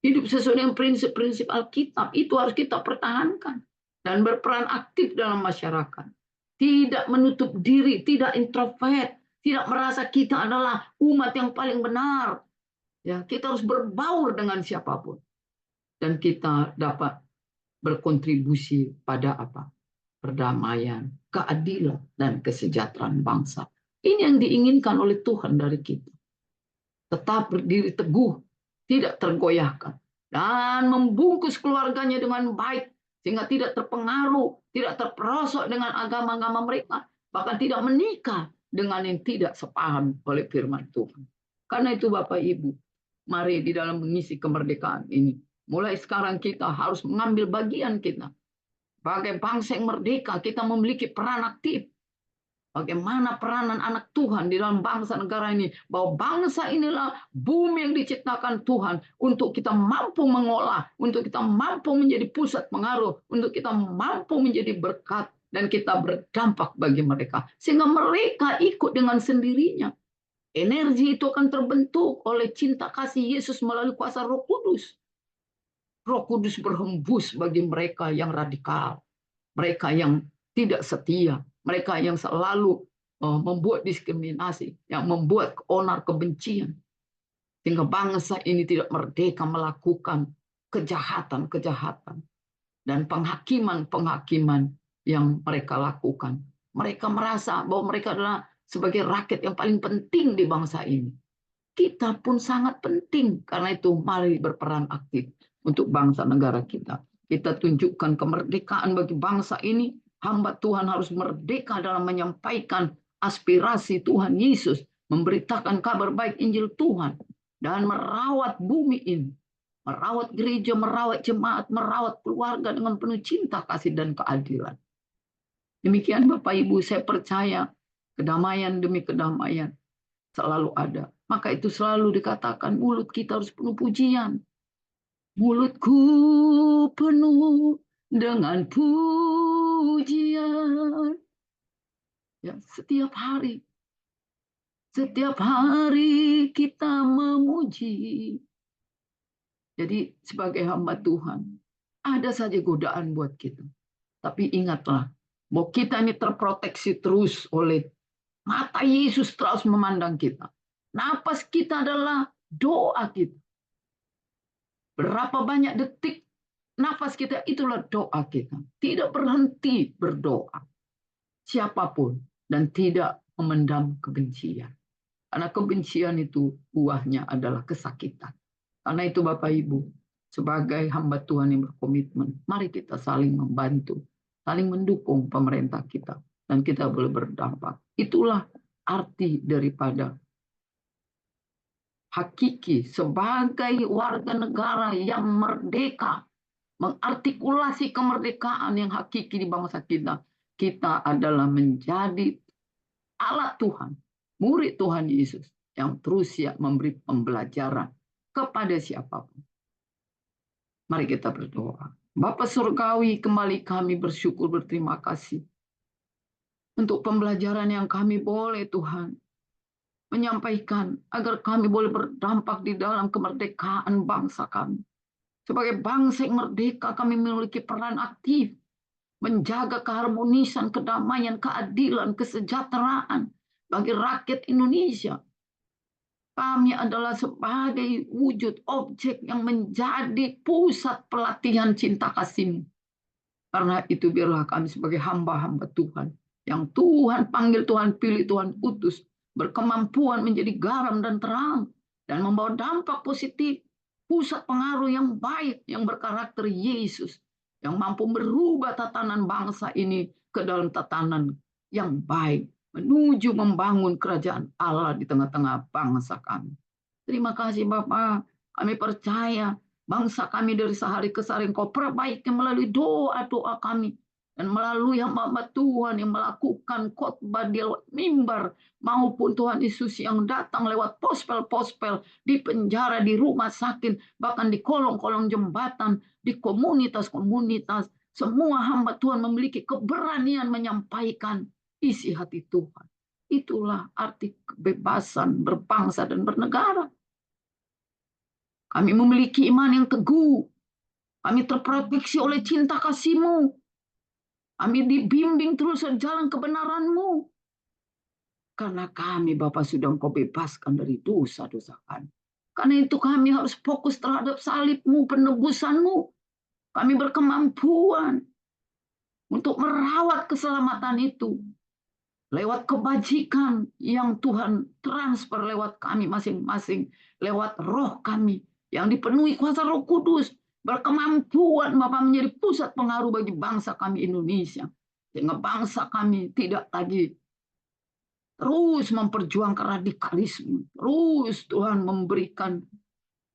Hidup sesuai dengan prinsip-prinsip Alkitab itu harus kita pertahankan dan berperan aktif dalam masyarakat. Tidak menutup diri, tidak introvert, tidak merasa kita adalah umat yang paling benar. Ya, kita harus berbaur dengan siapapun. Dan kita dapat berkontribusi pada apa? Perdamaian, keadilan, dan kesejahteraan bangsa. Ini yang diinginkan oleh Tuhan dari kita. Tetap berdiri teguh, tidak tergoyahkan, dan membungkus keluarganya dengan baik, sehingga tidak terpengaruh, tidak terperosok dengan agama-agama mereka, bahkan tidak menikah dengan yang tidak sepaham oleh firman Tuhan. Karena itu Bapak Ibu, mari di dalam mengisi kemerdekaan ini, mulai sekarang kita harus mengambil bagian kita. Sebagai bangsa yang merdeka, kita memiliki peran aktif. Bagaimana peranan anak Tuhan di dalam bangsa negara ini. Bahwa bangsa inilah bumi yang diciptakan Tuhan. Untuk kita mampu mengolah. Untuk kita mampu menjadi pusat pengaruh. Untuk kita mampu menjadi berkat. Dan kita berdampak bagi mereka. Sehingga mereka ikut dengan sendirinya. Energi itu akan terbentuk oleh cinta kasih Yesus melalui kuasa Roh Kudus. Roh Kudus berhembus bagi mereka yang radikal. Mereka yang tidak setia. Mereka yang selalu membuat diskriminasi, yang membuat onar kebencian. Sehingga bangsa ini tidak merdeka melakukan kejahatan-kejahatan. Dan penghakiman-penghakiman yang mereka lakukan. Mereka merasa bahwa mereka adalah sebagai rakyat yang paling penting di bangsa ini. Kita pun sangat penting. Karena itu mari berperan aktif untuk bangsa negara kita. Kita tunjukkan kemerdekaan bagi bangsa ini. Hamba Tuhan harus merdeka dalam menyampaikan aspirasi Tuhan Yesus, memberitakan kabar baik Injil Tuhan, dan merawat bumi ini, merawat gereja, merawat jemaat, merawat keluarga dengan penuh cinta, kasih, dan keadilan. Demikian Bapak Ibu, saya percaya kedamaian demi kedamaian selalu ada. Maka itu selalu dikatakan mulut kita harus penuh pujian. Mulutku penuh dengan pujian. Ya, setiap hari kita memuji. Jadi sebagai hamba Tuhan, ada saja godaan buat kita. Tapi ingatlah, bahwa kita ini terproteksi terus oleh mata Yesus terus memandang kita. Napas kita adalah doa kita. Berapa banyak detik nafas kita, itulah doa kita. Tidak berhenti berdoa. Siapapun. Dan tidak memendam kebencian. Karena kebencian itu buahnya adalah kesakitan. Karena itu Bapak Ibu, sebagai hamba Tuhan yang berkomitmen, mari kita saling membantu, saling mendukung pemerintah kita. Dan kita boleh berdampak. Itulah arti daripada hakiki sebagai warga negara yang merdeka, mengartikulasi kemerdekaan yang hakiki di bangsa kita. Kita adalah menjadi alat Tuhan, murid Tuhan Yesus yang terus siap memberi pembelajaran kepada siapapun. Mari kita berdoa. Bapa Surgawi, kembali kami bersyukur, berterima kasih untuk pembelajaran yang kami boleh Tuhan menyampaikan agar kami boleh berdampak di dalam kemerdekaan bangsa kami. Sebagai bangsa yang merdeka, kami memiliki peran aktif menjaga keharmonisan, kedamaian, keadilan, kesejahteraan bagi rakyat Indonesia. Kami adalah sebagai wujud objek yang menjadi pusat pelatihan cinta kasih-Mu. Karena itu biarlah kami sebagai hamba-hamba Tuhan yang Tuhan panggil, Tuhan pilih, Tuhan utus, berkemampuan menjadi garam dan terang dan membawa dampak positif, pusat pengaruh yang baik yang berkarakter Yesus, yang mampu merubah tatanan bangsa ini ke dalam tatanan yang baik, menuju membangun kerajaan Allah di tengah-tengah bangsa kami. Terima kasih Bapak, kami percaya bangsa kami dari sehari ke sehari Engkau perbaiki melalui doa-doa kami, dan melalui hamba-hamba Tuhan yang melakukan khotbah di lewat mimbar, maupun Tuhan Yesus yang datang lewat pospel-pospel, di penjara, di rumah sakit, bahkan di kolong-kolong jembatan, di komunitas-komunitas. Semua hamba Tuhan memiliki keberanian menyampaikan isi hati Tuhan. Itulah arti kebebasan berbangsa dan bernegara. Kami memiliki iman yang teguh. Kami terproteksi oleh cinta kasih-Mu. Kami dibimbing terus jalan kebenaran-Mu. Karena kami, Bapak, sudah Engkau bebaskan dari dosa-dosa kami. Karena itu kami harus fokus terhadap salib-Mu, penebusan-Mu. Kami berkemampuan untuk merawat keselamatan itu lewat kebajikan yang Tuhan transfer lewat kami masing-masing, lewat roh kami yang dipenuhi kuasa Roh Kudus, berkemampuan Bapak menjadi pusat pengaruh bagi bangsa kami Indonesia, sehingga bangsa kami tidak lagi terus memperjuangkan radikalisme, terus Tuhan memberikan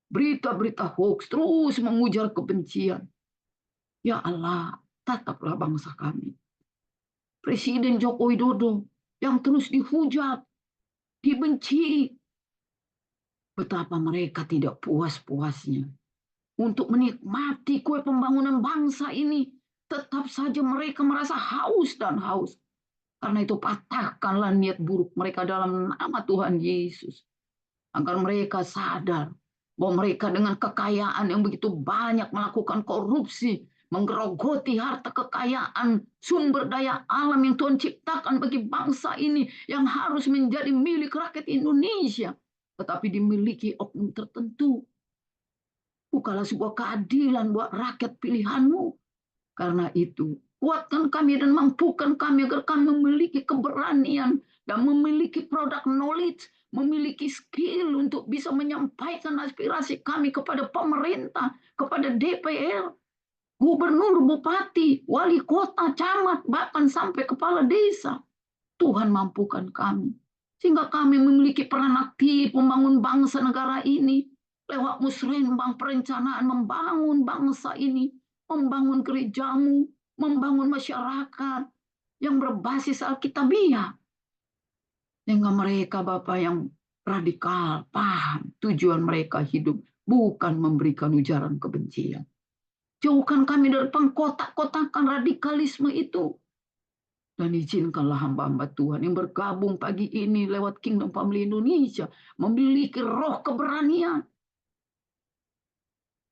berita-berita hoax, terus mengujar kebencian. Ya Allah, tataplah bangsa kami. Presiden Joko Widodo yang terus dihujat, dibenci. Betapa mereka tidak puas-puasnya untuk menikmati kue pembangunan bangsa ini. Tetap saja mereka merasa haus dan haus. Karena itu patahkanlah niat buruk mereka dalam nama Tuhan Yesus. Agar mereka sadar bahwa mereka dengan kekayaan yang begitu banyak melakukan korupsi, menggerogoti harta kekayaan, sumber daya alam yang Tuhan ciptakan bagi bangsa ini yang harus menjadi milik rakyat Indonesia, tetapi dimiliki oknum tertentu. Bukalah sebuah keadilan buat rakyat pilihan-Mu. Karena itu, kuatkan kami dan mampukan kami agar kami memiliki keberanian dan memiliki produk knowledge, memiliki skill untuk bisa menyampaikan aspirasi kami kepada pemerintah, kepada DPR, gubernur, bupati, wali kota, camat, bahkan sampai kepala desa. Tuhan mampukan kami. Sehingga kami memiliki peran aktif membangun bangsa negara ini. Lewat musrenbang perencanaan membangun bangsa ini. Membangun gerejamu, membangun masyarakat yang berbasis Alkitabiah. Sehingga mereka Bapak yang radikal, paham tujuan mereka hidup. Bukan memberikan ujaran kebencian. Jauhkan kami dari pengkotak-kotakan radikalisme itu. Dan izinkanlah hamba-hamba Tuhan yang bergabung pagi ini lewat Kingdom Family Indonesia memiliki roh keberanian.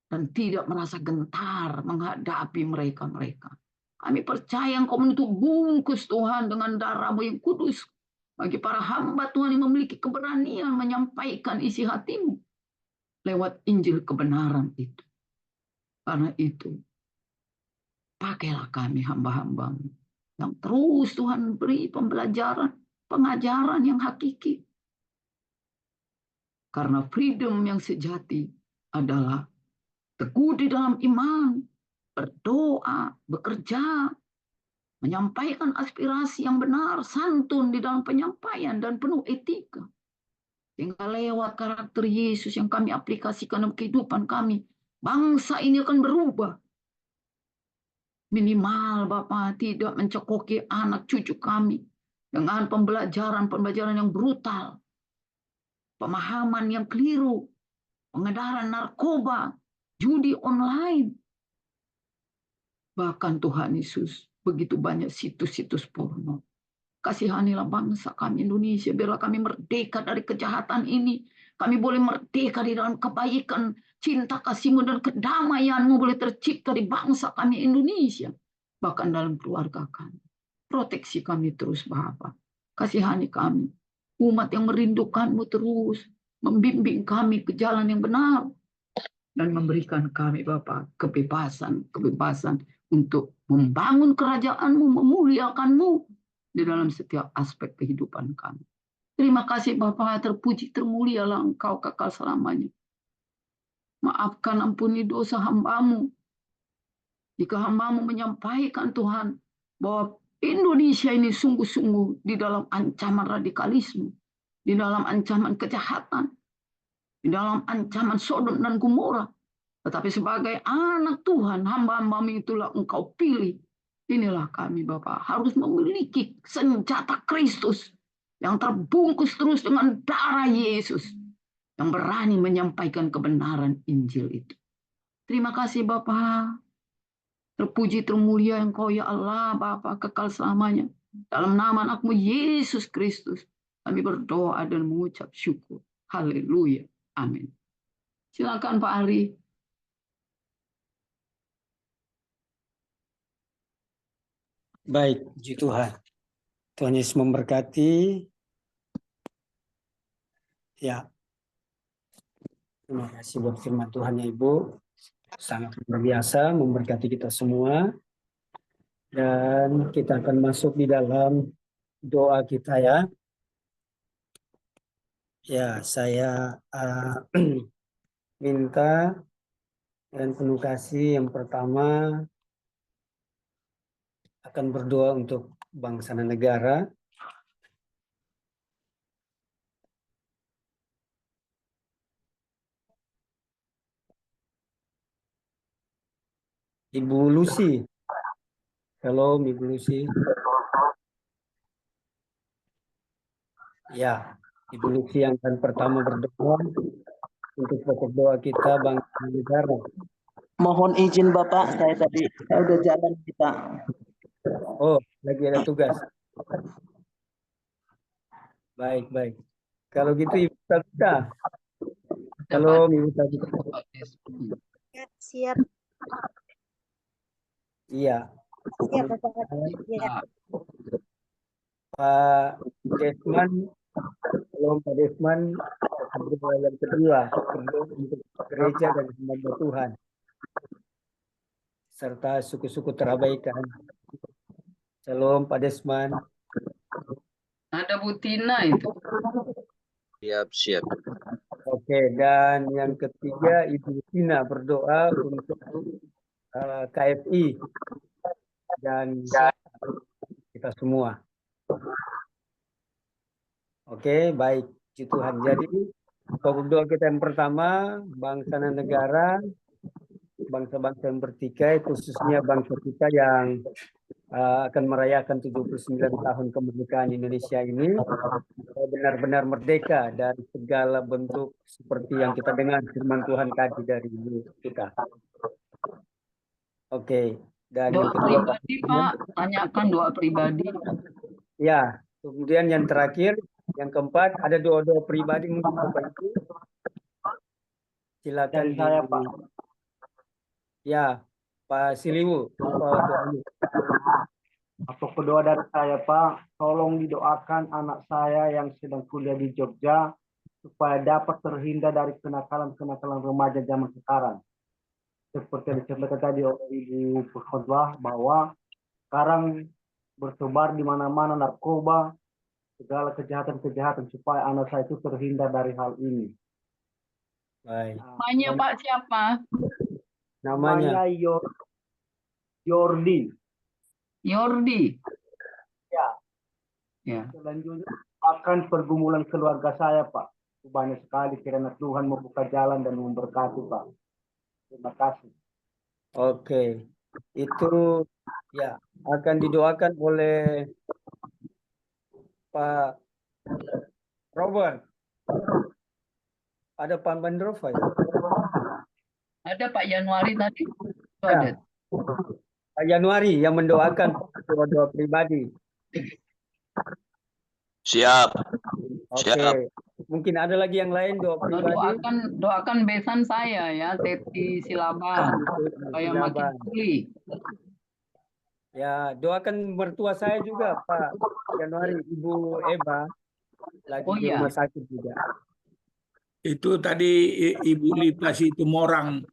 Dan tidak merasa gentar menghadapi mereka-mereka. Kami percaya Engkau menutup bungkus Tuhan dengan darah-Mu yang kudus. Bagi para hamba Tuhan yang memiliki keberanian menyampaikan isi hati-Mu. Lewat Injil kebenaran itu. Karena itu, pakailah kami hamba-hamba-Mu. Yang terus Tuhan beri pembelajaran, pengajaran yang hakiki. Karena freedom yang sejati adalah teguh di dalam iman, berdoa, bekerja, menyampaikan aspirasi yang benar, santun di dalam penyampaian, dan penuh etika. Sehingga lewat karakter Yesus yang kami aplikasikan dalam kehidupan kami, bangsa ini akan berubah. Minimal Bapak tidak mencekoki anak cucu kami dengan pembelajaran yang brutal, pemahaman yang keliru, pengedaran narkoba, judi online. Bahkan Tuhan Yesus, begitu banyak situs-situs porno. Kasihanilah bangsa kami Indonesia, biarlah kami merdeka dari kejahatan ini. Kami boleh merdeka di dalam kebaikan, cinta kasih-Mu dan kedamaian-Mu boleh tercipta di bangsa kami Indonesia. Bahkan dalam keluarga kami. Proteksi kami terus Bapa. Kasihani kami. Umat yang merindukan-Mu terus. Membimbing kami ke jalan yang benar. Dan memberikan kami Bapa kebebasan untuk membangun kerajaan-Mu, memuliakan-Mu di dalam setiap aspek kehidupan kami. Terima kasih Bapa, terpuji termulialah Engkau kekal selamanya. Maafkan, ampuni dosa hamba-Mu. Jika hamba-Mu menyampaikan Tuhan bahwa Indonesia ini sungguh-sungguh di dalam ancaman radikalisme, di dalam ancaman kejahatan, di dalam ancaman Sodom dan Gomora. Tetapi sebagai anak Tuhan, hamba-hambamu itulah engkau pilih. Inilah kami Bapak, harus memiliki senjata Kristus yang terbungkus terus dengan darah Yesus, yang berani menyampaikan kebenaran Injil itu. Terima kasih Bapak. Terpuji termulia Engkau ya Allah Bapa kekal selamanya. Dalam nama anakmu Yesus Kristus, kami berdoa dan mengucap syukur. Haleluya. Amin. Silakan Pak Ari. Baik, puji Tuhan. Tuhan Yesus memberkati. Ya, terima kasih buat firman Tuhan ya Ibu. Sangat luar biasa memberkati kita semua. Dan kita akan masuk di dalam doa kita ya. Ya, saya minta dan penuh kasih yang pertama akan berdoa untuk bangsa dan negara. Ibu Lucy. Shalom Ibu Lucy. Ya, Ibu Lucy yang akan pertama berdoa untuk pokok doa kita bangsa dan negara. Mohon izin Bapak, saya udah jalan kita. Oh, lagi ada tugas. Baik, baik. Kalau gitu Ibu Tabita. Halo Ibu Tabita. Siap. Iya. Siap Bapak. Ya. Pak Desman. Halo Pak Desman. Berdoa yang kedua. Berdoa untuk gereja dan hamba Tuhan. Serta suku-suku terabaikan. Shalom Pak Desman. Ada Bu Tina itu. Siap. Oke, dan yang ketiga Ibu Tina berdoa untuk KFI dan kita semua. Oke, baik. Puji Tuhan. Jadi pokok doa kita yang pertama, bangsa dan negara, bangsa-bangsa yang bertikai, khususnya bangsa kita yang akan merayakan 79 tahun kemerdekaan Indonesia ini benar-benar merdeka dari segala bentuk seperti yang kita dengar firman Tuhan tadi dari kita. Oke, dan Doa yang kedua pribadi Pak, tanyakan doa pribadi. ya, kemudian yang terakhir, yang keempat ada doa-doa pribadi mungkin Bapak Ibu. Silakan Dari saya Pak. Ya, Pak Siliwu, apa doanya? Atau doa dari saya Pak, tolong didoakan anak saya yang sedang kuliah di Jogja supaya dapat terhindar dari kenakalan-kenakalan remaja zaman sekarang. Seperti yang disampaikan tadi oleh Ibu Khotbah bahwa sekarang bersebar di mana-mana narkoba, segala kejahatan-kejahatan supaya anak saya itu terhindar dari hal ini. Baik. Namanya Pak siapa? Namanya Yordi. Yordi. Ya. Selanjutnya akan pergumulan keluarga saya Pak. Banyak sekali kiranya Tuhan membuka jalan dan memberkati Pak. Terima kasih. Oke, itu ya akan didoakan oleh Pak Robert. Ada Pak Bandrova ya? Ada Pak Januari tadi? Ya. Ada. Pak Januari yang mendoakan doa-doa pribadi. Siap. Oke, Siap. mungkin ada lagi yang lain doa pribadi. Doakan besan saya ya, Teti Silaban, supaya makin pulih. Ya, doakan mertua saya juga Pak Januari, Ibu Eva lagi di rumah sakit juga. Itu tadi Ibu Lita Situmorang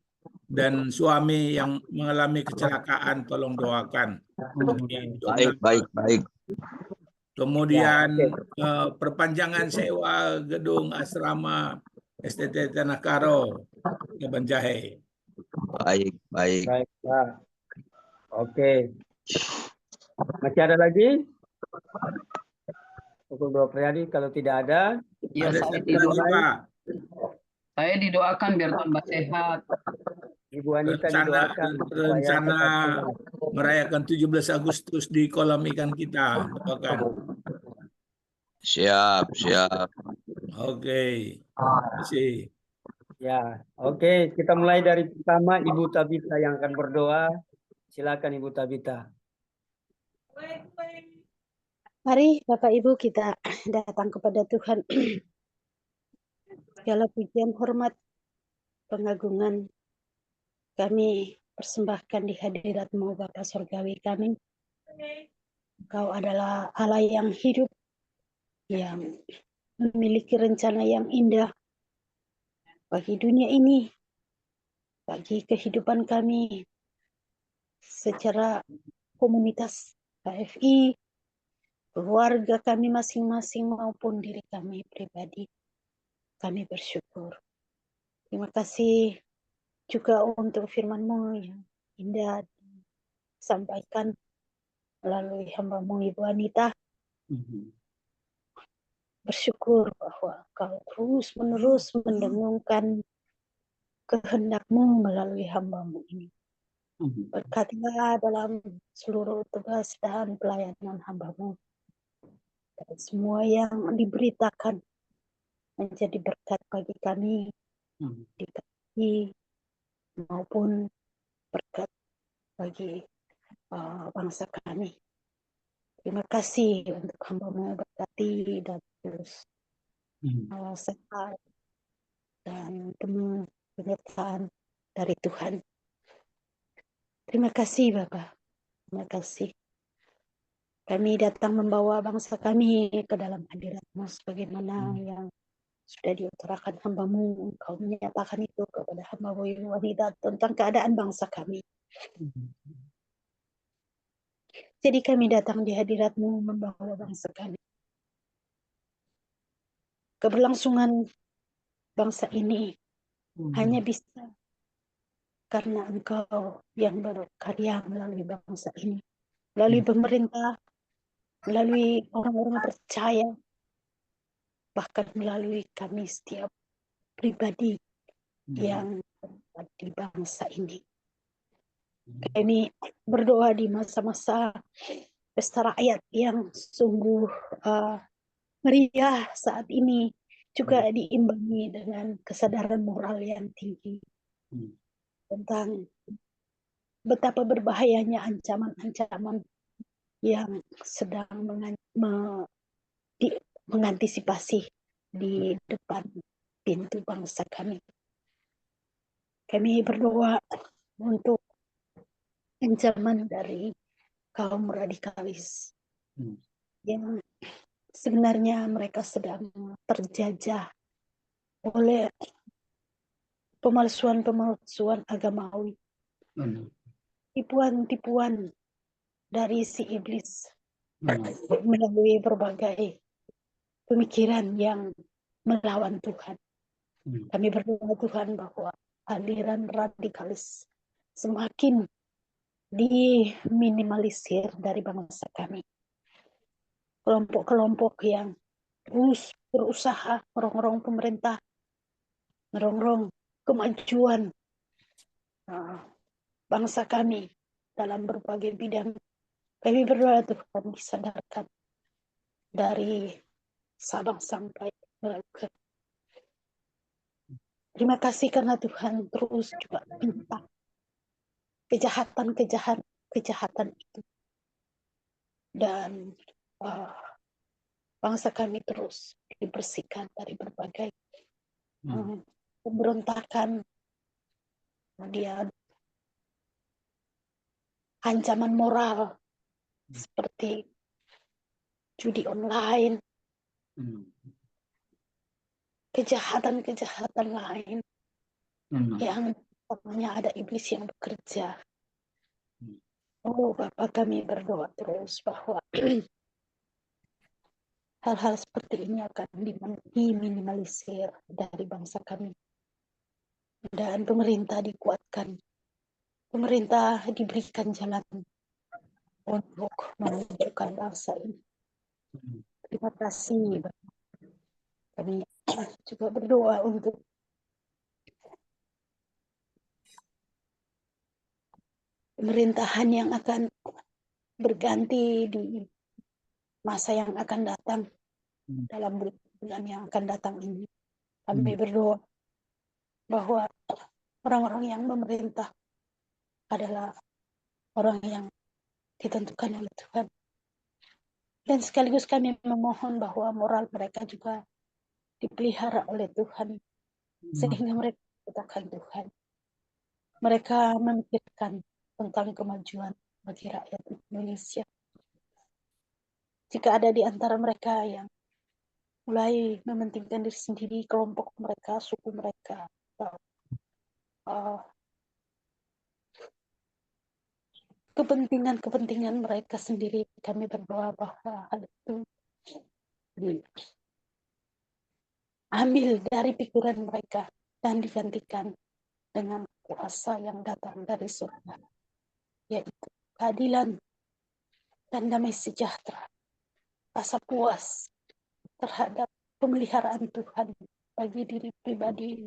dan suami yang mengalami kecelakaan, tolong doakan. Baik. Kemudian perpanjangan sewa gedung asrama STT Tanah Karo, Kaban Jahe. Baik. Baik, Pak. Oke. Masih ada lagi? Pukul 2 Priadi, kalau tidak ada, Ya, Ada saya satu lagi, Pak. didoakan biar tambah sehat. Ibu Anita Rencana didoakan supaya rencana tetap sehat. merayakan 17 Agustus di kolam ikan kita. Doakan. Siap, siap. Oke. Terima kasih. Ya, oke. Kita mulai dari pertama Ibu Tabita yang akan berdoa. Silakan Ibu Tabita. Mari Bapak Ibu kita datang kepada Tuhan. Segala pujian, hormat, pengagungan kami persembahkan di hadirat-Mu Bapa Surgawi kami. Engkau adalah Allah yang hidup, yang memiliki rencana yang indah bagi dunia ini, bagi kehidupan kami secara komunitas KFI, keluarga kami masing-masing maupun diri kami pribadi. Kami bersyukur. Terima kasih juga untuk firman-Mu yang indah disampaikan melalui hamba-Mu Ibu Anita. Bersyukur bahwa Kau terus-menerus mendengungkan kehendak-Mu melalui hamba-Mu ini. Berkatilah dalam seluruh tugas dan pelayanan hamba-Mu. Dan semua yang diberitakan menjadi berkat bagi kami di KPI maupun berkat bagi bangsa kami. Terima kasih untuk hamba-Mu berkati dan terus sehat dan penuh penyertaan dari Tuhan. Terima kasih Bapak. Terima kasih. Kami datang membawa bangsa kami ke dalam hadirat-Mu sebagaimana yang sudah diutarakan hamba-Mu. Engkau menyatakan itu kepada hamba-Mu Ibu Wanita tentang keadaan bangsa kami. Jadi kami datang di hadirat-Mu membawa bangsa kami. Keberlangsungan bangsa ini hanya bisa karena Engkau yang berkarya melalui bangsa ini. Melalui pemerintah, melalui orang-orang percaya, bahkan melalui kami setiap pribadi yang ada di bangsa ini. Kami berdoa di masa-masa pesta rakyat yang sungguh meriah saat ini, juga diimbangi dengan kesadaran moral yang tinggi tentang betapa berbahayanya ancaman-ancaman yang sedang mengantisipasi di depan pintu bangsa kami. Kami berdoa untuk ancaman dari kaum radikalis yang sebenarnya mereka sedang terjajah oleh pemalsuan agamawi, tipuan-tipuan dari si iblis melalui berbagai pemikiran yang melawan Tuhan. Kami berdoa Tuhan bahwa aliran radikalis semakin diminimalisir dari bangsa kami. Kelompok-kelompok yang terus berusaha merongrong pemerintah, merongrong kemajuan bangsa kami dalam berbagai bidang. Kami berdoa Tuhan disadarkan dari Sabang sampai Merauke. Terima kasih karena Tuhan terus juga minta kejahatan itu. Dan bangsa kami terus dibersihkan dari berbagai pemberontakan, kemudian ancaman moral seperti judi online, kejahatan-kejahatan lain yang namanya ada iblis yang bekerja. Oh Bapak, kami berdoa terus bahwa hal-hal seperti ini akan diminimalisir dari bangsa kami. Dan pemerintah dikuatkan. Pemerintah diberikan jalan untuk memajukan bangsa ini. Terima kasih. Kami juga berdoa untuk pemerintahan yang akan berganti di masa yang akan datang, dalam bulan yang akan datang ini. Kami berdoa bahwa orang-orang yang memerintah adalah orang yang ditentukan oleh Tuhan. Dan sekaligus kami memohon bahwa moral mereka juga dipelihara oleh Tuhan, sehingga mereka katakan Tuhan. Mereka memikirkan tentang kemajuan bagi rakyat Indonesia. Jika ada di antara mereka yang mulai mementingkan diri sendiri, kelompok mereka, suku mereka, atau kepentingan-kepentingan mereka sendiri, kami berdoa bahwa hal itu diambil dari pikiran mereka dan digantikan dengan kuasa yang datang dari surga, yaitu keadilan dan damai sejahtera, rasa puas terhadap pemeliharaan Tuhan bagi diri pribadi,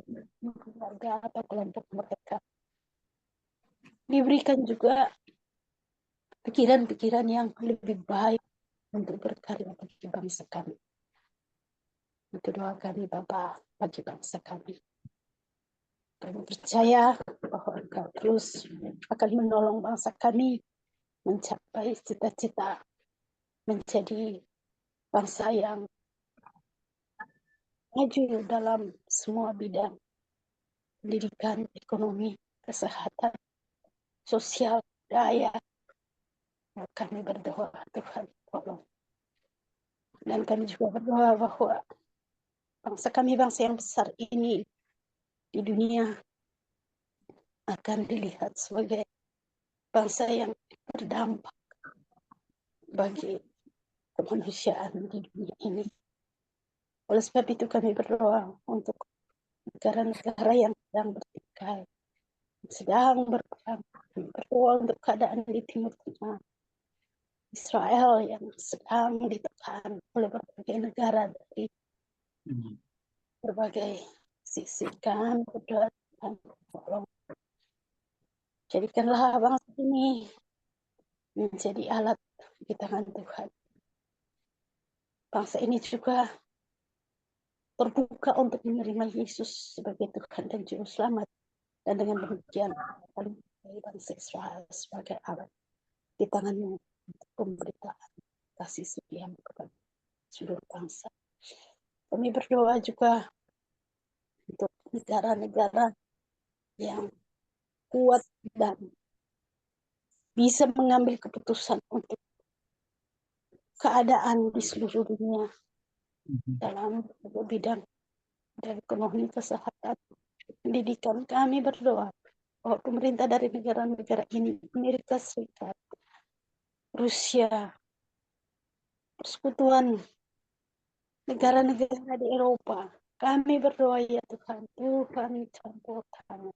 keluarga, atau kelompok mereka. Diberikan juga pikiran-pikiran yang lebih baik untuk berkarya bagi bangsa kami. Itu doa kami Bapa bagi bangsa kami. Kami percaya bahwa Engkau terus akan menolong bangsa kami mencapai cita-cita menjadi bangsa yang maju dalam semua bidang pendidikan, ekonomi, kesehatan, sosial, budaya. Kami berdoa Tuhan tolong. Dan kami juga berdoa bahwa bangsa kami, bangsa yang besar ini di dunia, akan dilihat sebagai bangsa yang berdampak bagi kemanusiaan di dunia ini. Oleh sebab itu kami berdoa untuk negara-negara yang sedang bertikai, sedang berperang. Kami berdoa untuk keadaan di Timur Tengah, Israel yang sedang ditekan oleh berbagai negara dari berbagai sisi. Kami berdoa Tuhan, tolong jadikanlah bangsa ini menjadi alat di tangan Tuhan. Bangsa ini juga terbuka untuk menerima Yesus sebagai Tuhan dan Juru Selamat. Dan dengan demikian, bangsa Israel sebagai alat di tanganmu untuk pemberitaan kasih setia kepada seluruh bangsa. Kami berdoa juga untuk negara-negara yang kuat dan bisa mengambil keputusan untuk keadaan di seluruh dunia dalam bidang dari ekonomi, kesehatan, pendidikan. Kami berdoa bahwa pemerintah dari negara-negara ini, Amerika Serikat, Rusia, persekutuan negara-negara di Eropa, kami berdoa ya Tuhan, Tuhan campur tangan.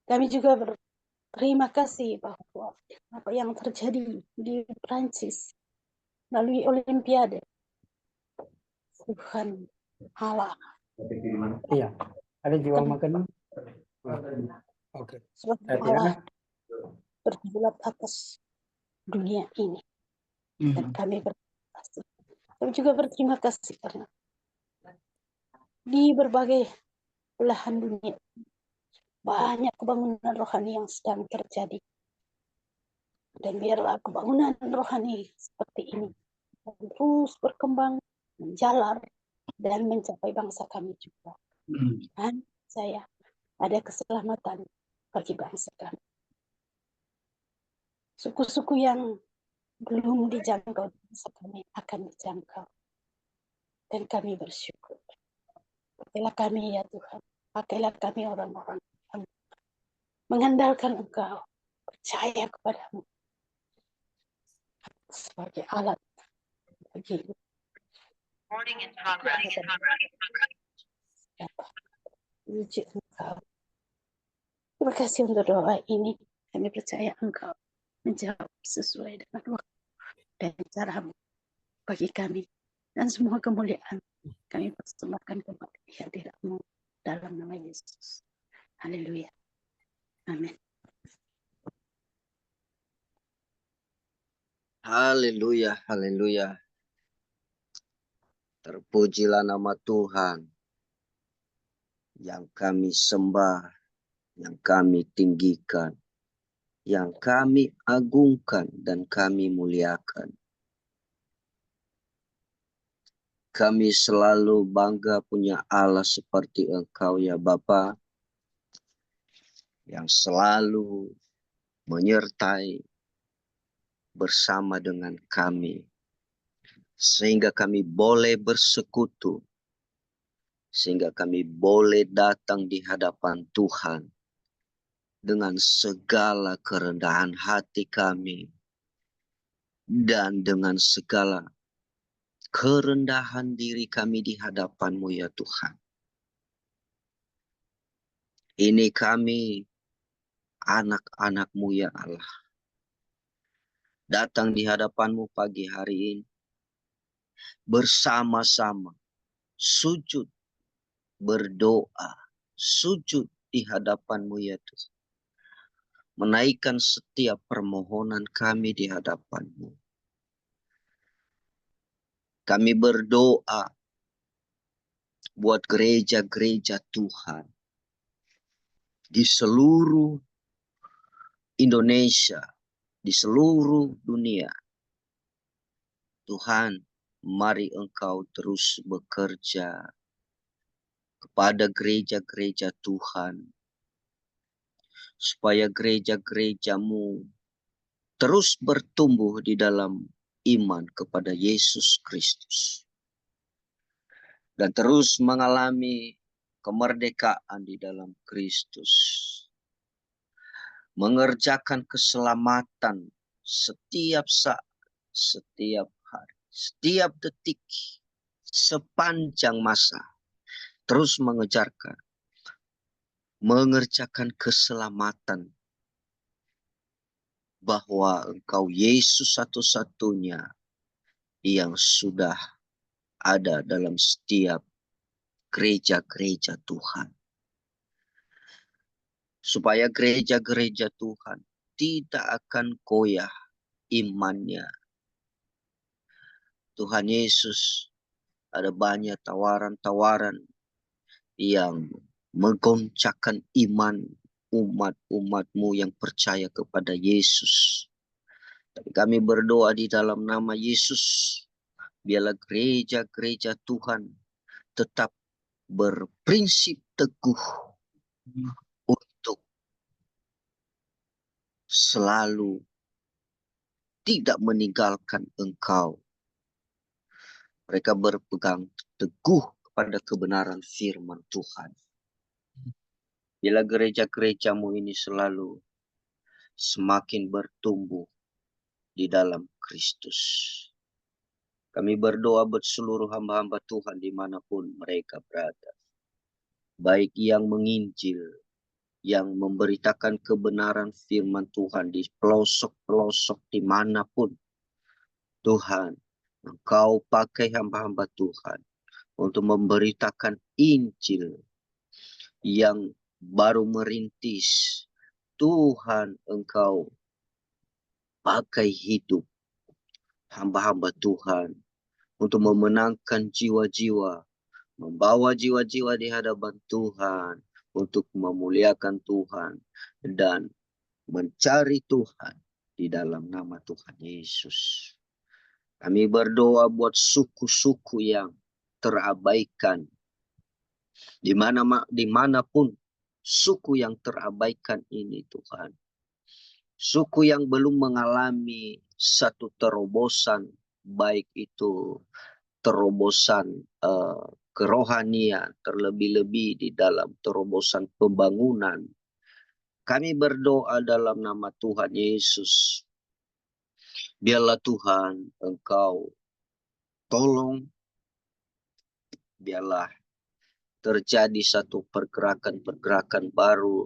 Kami juga berterima kasih bahwa apa yang terjadi di Prancis melalui Olimpiade, Tuhan Allah. Iya, ada jual makan. Oke. Sebab Allah berjulat atas dunia ini. Dan kami berterima kasih. Kami juga berterima kasih karena di berbagai belahan dunia banyak kebangunan rohani yang sedang terjadi. Dan biarlah kebangunan rohani seperti ini terus berkembang, menjalar, dan mencapai bangsa kami juga. Dan saya ada keselamatan bagi bangsa kami. Suku-suku yang belum dijangkau bangsa kami akan dijangkau. Dan kami bersyukur. Pakailah kami ya Tuhan. Pakailah kami orang-orang yang mengandalkan Engkau, percaya kepadamu sebagai alat bagi wujud Engkau. Terima kasih untuk doa ini. Kami percaya Engkau menjawab sesuai dengan waktu dan cara-Mu bagi kami. Dan semua kemuliaan kami persembahkan kepada hadirat-Mu dalam nama Yesus. Haleluya. Amin. Haleluya, haleluya. Terpujilah nama Tuhan yang kami sembah, yang kami tinggikan, yang kami agungkan dan kami muliakan. Kami selalu bangga punya Allah seperti Engkau ya Bapa, yang selalu menyertai bersama dengan kami, sehingga kami boleh bersekutu, sehingga kami boleh datang di hadapan Tuhan dengan segala kerendahan hati kami dan dengan segala kerendahan diri kami di hadapan-Mu ya Tuhan. Ini kami, anak-anak-Mu ya Allah, datang di hadapan-Mu pagi hari ini, bersama-sama, sujud, berdoa, sujud di hadapan-Mu ya Tuhan. Menaikkan setiap permohonan kami di hadapan-Mu. Kami berdoa buat gereja-gereja Tuhan di seluruh Indonesia, di seluruh dunia. Tuhan, mari Engkau terus bekerja kepada gereja-gereja Tuhan, supaya gereja-gereja-Mu terus bertumbuh di dalam iman kepada Yesus Kristus, dan terus mengalami kemerdekaan di dalam Kristus, mengerjakan keselamatan setiap saat, setiap hari, setiap detik, sepanjang masa, terus mengerjakan keselamatan, bahwa Engkau Yesus satu-satunya yang sudah ada dalam setiap gereja-gereja Tuhan. Supaya gereja-gereja Tuhan tidak akan goyah imannya. Tuhan Yesus, ada banyak tawaran-tawaran yang menggoncangkan iman umat-umat-Mu yang percaya kepada Yesus. Tapi kami berdoa di dalam nama Yesus, biarlah gereja-gereja Tuhan tetap berprinsip teguh untuk selalu tidak meninggalkan Engkau. Mereka berpegang teguh pada kebenaran firman Tuhan. Bila gereja-gereja-Mu ini selalu semakin bertumbuh di dalam Kristus. Kami berdoa buat seluruh hamba-hamba Tuhan dimanapun mereka berada. Baik yang menginjil, yang memberitakan kebenaran firman Tuhan di pelosok-pelosok dimanapun. Tuhan, Engkau pakai hamba-hamba Tuhan untuk memberitakan Injil yang baru merintis. Tuhan, Engkau pakai hidup hamba-hamba Tuhan untuk memenangkan jiwa-jiwa, membawa jiwa-jiwa di hadapan Tuhan, untuk memuliakan Tuhan dan mencari Tuhan di dalam nama Tuhan Yesus. Kami berdoa buat suku-suku yang terabaikan. Dimanapun suku yang terabaikan ini Tuhan. Suku yang belum mengalami satu terobosan, baik itu terobosan kerohanian, terlebih-lebih di dalam terobosan pembangunan. Kami berdoa dalam nama Tuhan Yesus. Biarlah Tuhan Engkau tolong, biarlah terjadi satu pergerakan-pergerakan baru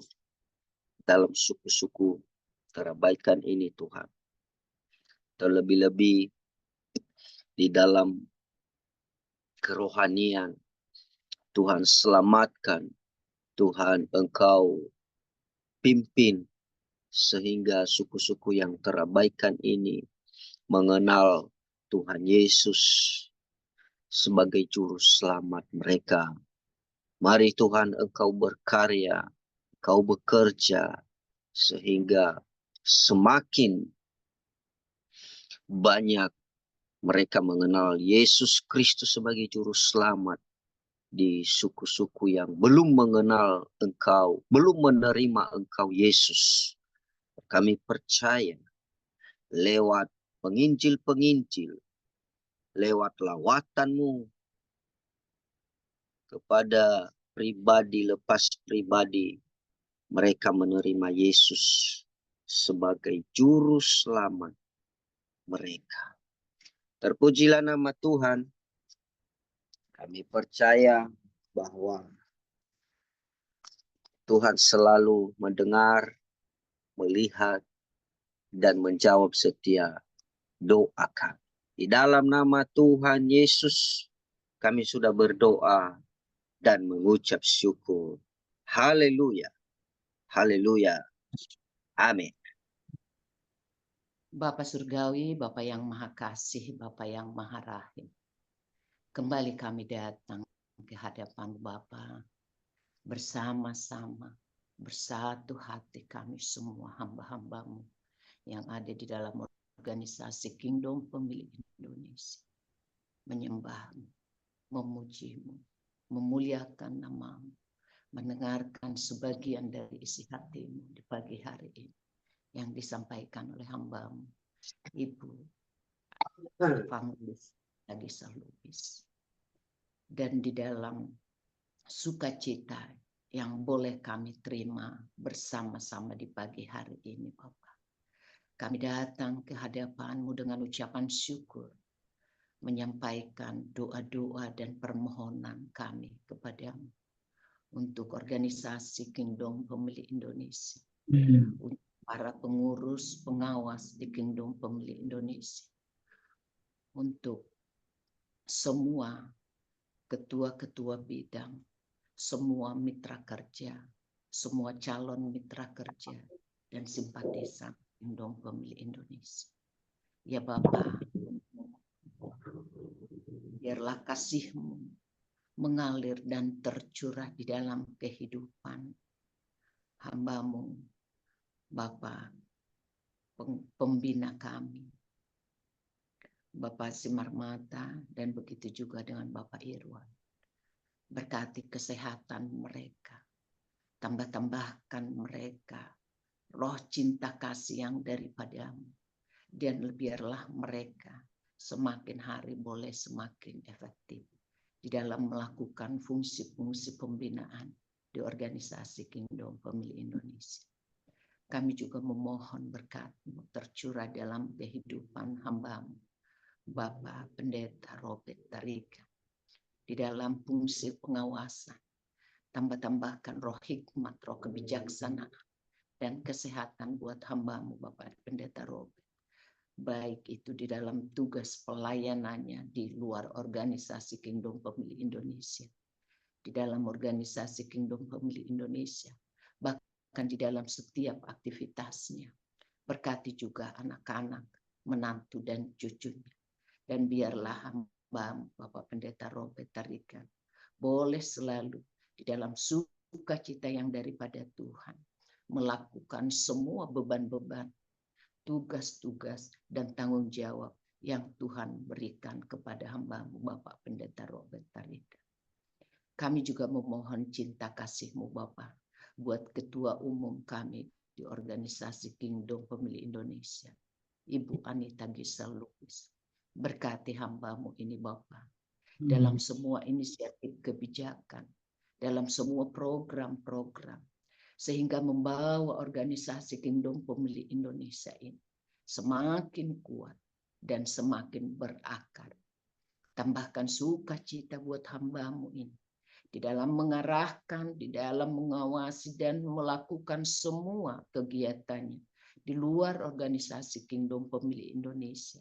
dalam suku-suku terabaikan ini Tuhan. Terlebih-lebih di dalam kerohanian, Tuhan selamatkan, Tuhan Engkau pimpin sehingga suku-suku yang terabaikan ini mengenal Tuhan Yesus sebagai juru selamat mereka. Mari Tuhan Engkau berkarya, Engkau bekerja sehingga semakin banyak mereka mengenal Yesus Kristus sebagai juru selamat di suku-suku yang belum mengenal Engkau, belum menerima Engkau Yesus. Kami percaya lewat penginjil-penginjil, lewat lawatan-Mu kepada pribadi lepas pribadi, mereka menerima Yesus sebagai juru selamat mereka. Terpujilah nama Tuhan. Kami percaya bahwa Tuhan selalu mendengar, melihat, dan menjawab setiap doa kami. Di dalam nama Tuhan Yesus, kami sudah berdoa dan mengucap syukur. Haleluya. Haleluya. Amin. Bapa Surgawi, Bapa yang Maha Kasih, Bapa yang Maha Rahim. Kembali kami datang ke hadapan Bapa bersama-sama, bersatu hati kami semua hamba-hambamu yang ada di dalam organisasi Kingdom Pemilih Indonesia. Menyembahmu, memujimu, memuliakan namamu, mendengarkan sebagian dari isi hatimu di pagi hari ini yang disampaikan oleh hambamu, Ibu Evangelis Agisa Lubis. Dan di dalam sukacita yang boleh kami terima bersama-sama di pagi hari ini, Bapak. Kami datang ke hadapan-Mu dengan ucapan syukur, menyampaikan doa-doa dan permohonan kami kepadamu untuk organisasi Kingdom Pemilih Indonesia, untuk para pengurus, pengawas di Kingdom Pemilih Indonesia, untuk semua ketua-ketua bidang, semua mitra kerja, semua calon mitra kerja, dan simpatisan Kingdom Pemilih Indonesia. Ya Bapa, biarlah kasih-Mu mengalir dan tercurah di dalam kehidupan hamba-Mu, Bapa pembina kami, Bapak Simarmata, dan begitu juga dengan Bapak Irwan. Berkati kesehatan mereka, tambah-tambahkan mereka roh cinta kasih yang daripada-Mu, dan biarlah mereka semakin hari boleh semakin efektif di dalam melakukan fungsi-fungsi pembinaan di organisasi Kingdom Pemilih Indonesia. Kami juga memohon berkat-Mu tercurah dalam kehidupan hamba-Mu, Bapak Pendeta Robert Tarika, di dalam fungsi pengawasan. Tambah-tambahkan roh hikmat, roh kebijaksanaan, dan kesehatan buat hamba-Mu, Bapak Pendeta Robert. Baik itu di dalam tugas pelayanannya di luar organisasi Kingdom Pemilih Indonesia, di dalam organisasi Kingdom Pemilih Indonesia, bahkan di dalam setiap aktivitasnya. Berkati juga anak-anak, menantu dan cucunya. Dan biarlah hamba Bapak Pendeta Robert Tarika boleh selalu di dalam sukacita yang daripada Tuhan melakukan semua beban-beban, tugas-tugas, dan tanggung jawab yang Tuhan berikan kepada hamba-Mu Bapak Pendeta Robert Tarika. Kami juga memohon cinta kasih-Mu Bapak buat ketua umum kami di organisasi Kingdom Pemilih Indonesia, Ibu Anita Gisa Lubis. Berkati hamba-Mu ini Bapak, dalam semua inisiatif kebijakan, dalam semua program-program, sehingga membawa organisasi Kingdom Pemilih Indonesia ini semakin kuat dan semakin berakar. Tambahkan sukacita buat hamba-Mu ini, di dalam mengarahkan, di dalam mengawasi dan melakukan semua kegiatannya di luar organisasi Kingdom Pemilih Indonesia,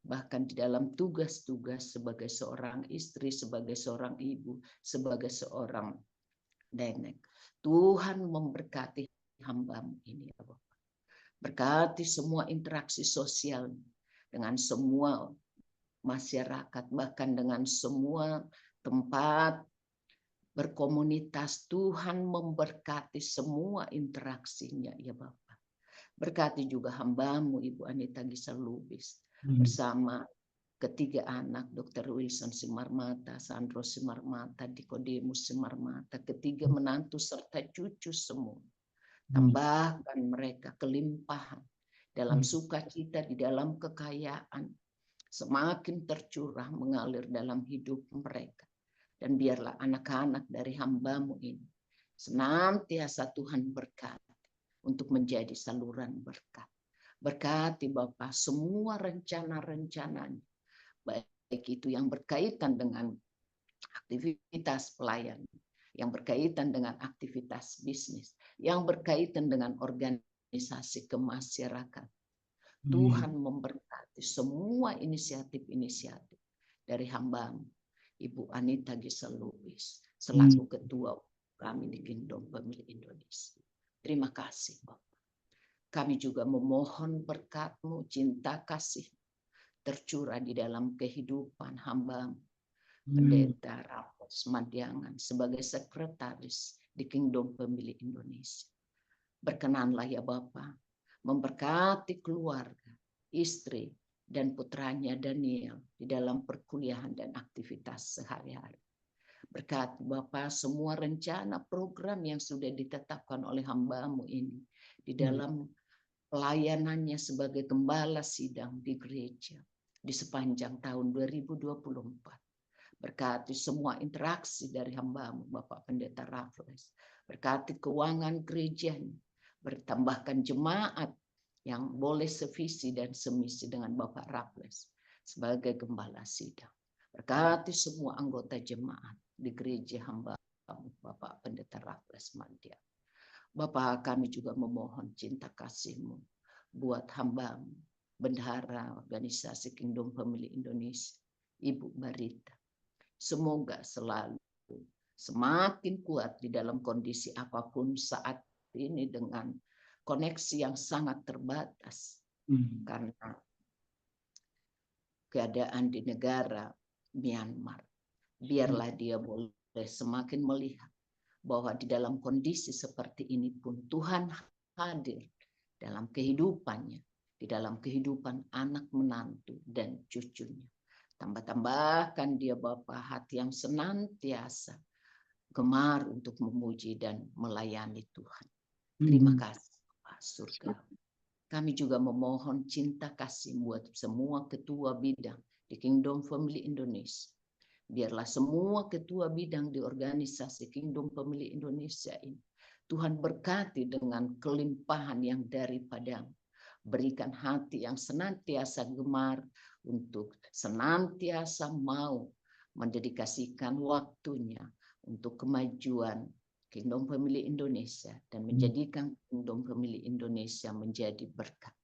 bahkan di dalam tugas-tugas sebagai seorang istri, sebagai seorang ibu, sebagai seorang nenek. Tuhan memberkati hamba-Mu ini ya Bapak. Berkati semua interaksi sosial dengan semua masyarakat, bahkan dengan semua tempat berkomunitas. Tuhan memberkati semua interaksinya ya Bapak. Berkati juga hamba-Mu Ibu Anita Gisel Lubis bersama ketiga anak, Dr. Wilson Simarmata, Sandro Simarmata, Dikodemus Simarmata, ketiga menantu serta cucu semua. Tambahkan mereka kelimpahan dalam sukacita, di dalam kekayaan, semakin tercurah mengalir dalam hidup mereka. Dan biarlah anak-anak dari hamba-Mu ini senantiasa Tuhan berkati untuk menjadi saluran berkat. Berkati Bapak semua rencana-rencananya, baik itu yang berkaitan dengan aktivitas pelayanan, yang berkaitan dengan aktivitas bisnis, yang berkaitan dengan organisasi kemasyarakatan. Tuhan memberkati semua inisiatif-inisiatif dari hamba-Mu Ibu Anita Gisel Lubis selaku ketua kami di Kingdom Pemilih Indonesia. Terima kasih Bapak. Kami juga memohon berkat-Mu, cinta kasih tercurah di dalam kehidupan hamba-Mu Pendeta Raffles Madiangan sebagai sekretaris di Kingdom Pemilih Indonesia. Berkenanlah ya Bapak memberkati keluarga, istri, dan putranya Daniel di dalam perkuliahan dan aktivitas sehari-hari. Berkati Bapak semua rencana program yang sudah ditetapkan oleh hamba-Mu ini di dalam pelayanannya sebagai gembala sidang di gereja di sepanjang tahun 2024. Berkati semua interaksi dari hamba-Mu Bapak Pendeta Raffles. Berkati keuangan gerejanya. Bertambahkan jemaat yang boleh sevisi dan semisi dengan Bapak Raffles sebagai gembala sidang. Berkati semua anggota jemaat di gereja hamba-Mu Bapak Pendeta Raffles Madiangan. Bapak, kami juga memohon cinta kasih-Mu buat hamba-Mu Bendahara Organisasi Kingdom Pemilih Indonesia, Ibu Barita. Semoga selalu semakin kuat di dalam kondisi apapun saat ini dengan koneksi yang sangat terbatas karena keadaan di negara Myanmar. Biarlah dia boleh semakin melihat bahwa di dalam kondisi seperti ini pun Tuhan hadir dalam kehidupannya, di dalam kehidupan anak menantu dan cucunya. Tambahkan dia Bapa hati yang senantiasa gemar untuk memuji dan melayani Tuhan. Terima kasih Bapak surga. Kami juga memohon cinta kasih buat semua ketua bidang di Kingdom Family Indonesia. Biarlah semua ketua bidang di organisasi Kingdom Pemilih Indonesia ini Tuhan berkati dengan kelimpahan yang daripada-Mu. Berikan hati yang senantiasa gemar untuk senantiasa mau mendedikasikan waktunya untuk kemajuan Kingdom Pemilih Indonesia dan menjadikan Kingdom Pemilih Indonesia menjadi berkat.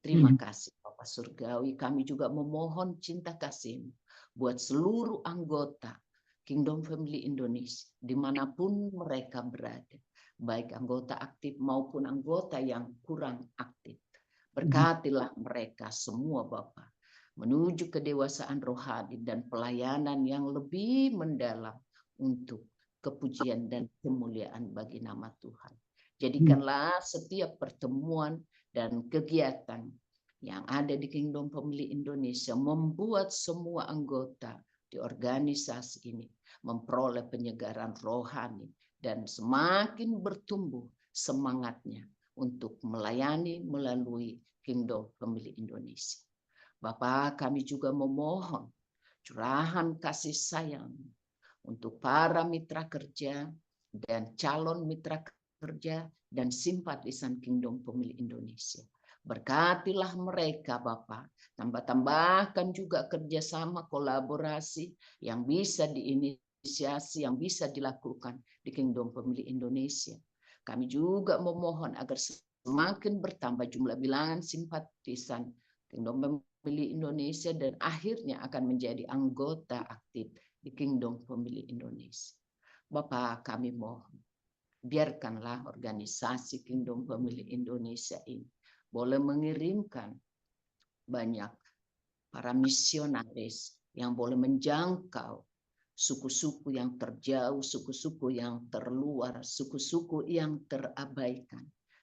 Terima kasih Bapak Surgawi. Kami juga memohon cinta kasih-Mu buat seluruh anggota Kingdom Family Indonesia dimanapun mereka berada, baik anggota aktif maupun anggota yang kurang aktif. Berkatilah mereka semua Bapak menuju kedewasaan rohani dan pelayanan yang lebih mendalam untuk kepujian dan kemuliaan bagi nama Tuhan. Jadikanlah setiap pertemuan dan kegiatan yang ada di Kingdom Pemilih Indonesia membuat semua anggota di organisasi ini memperoleh penyegaran rohani dan semakin bertumbuh semangatnya untuk melayani melalui Kingdom Pemilih Indonesia. Bapak, kami juga memohon curahan kasih sayang untuk para mitra kerja dan calon mitra kerja dan simpatisan Kingdom Pemilih Indonesia. Berkatilah mereka Bapak, tambahkan juga kerjasama kolaborasi yang bisa diinisiasi, yang bisa dilakukan di Kingdom Pemilih Indonesia. Kami juga memohon agar semakin bertambah jumlah bilangan simpatisan Kingdom Pemilih Indonesia dan akhirnya akan menjadi anggota aktif di Kingdom Pemilih Indonesia. Bapak, kami mohon, biarkanlah organisasi Kingdom Pemilih Indonesia ini boleh mengirimkan banyak para misionaris yang boleh menjangkau suku-suku yang terjauh, suku-suku yang terluar, suku-suku yang terabaikan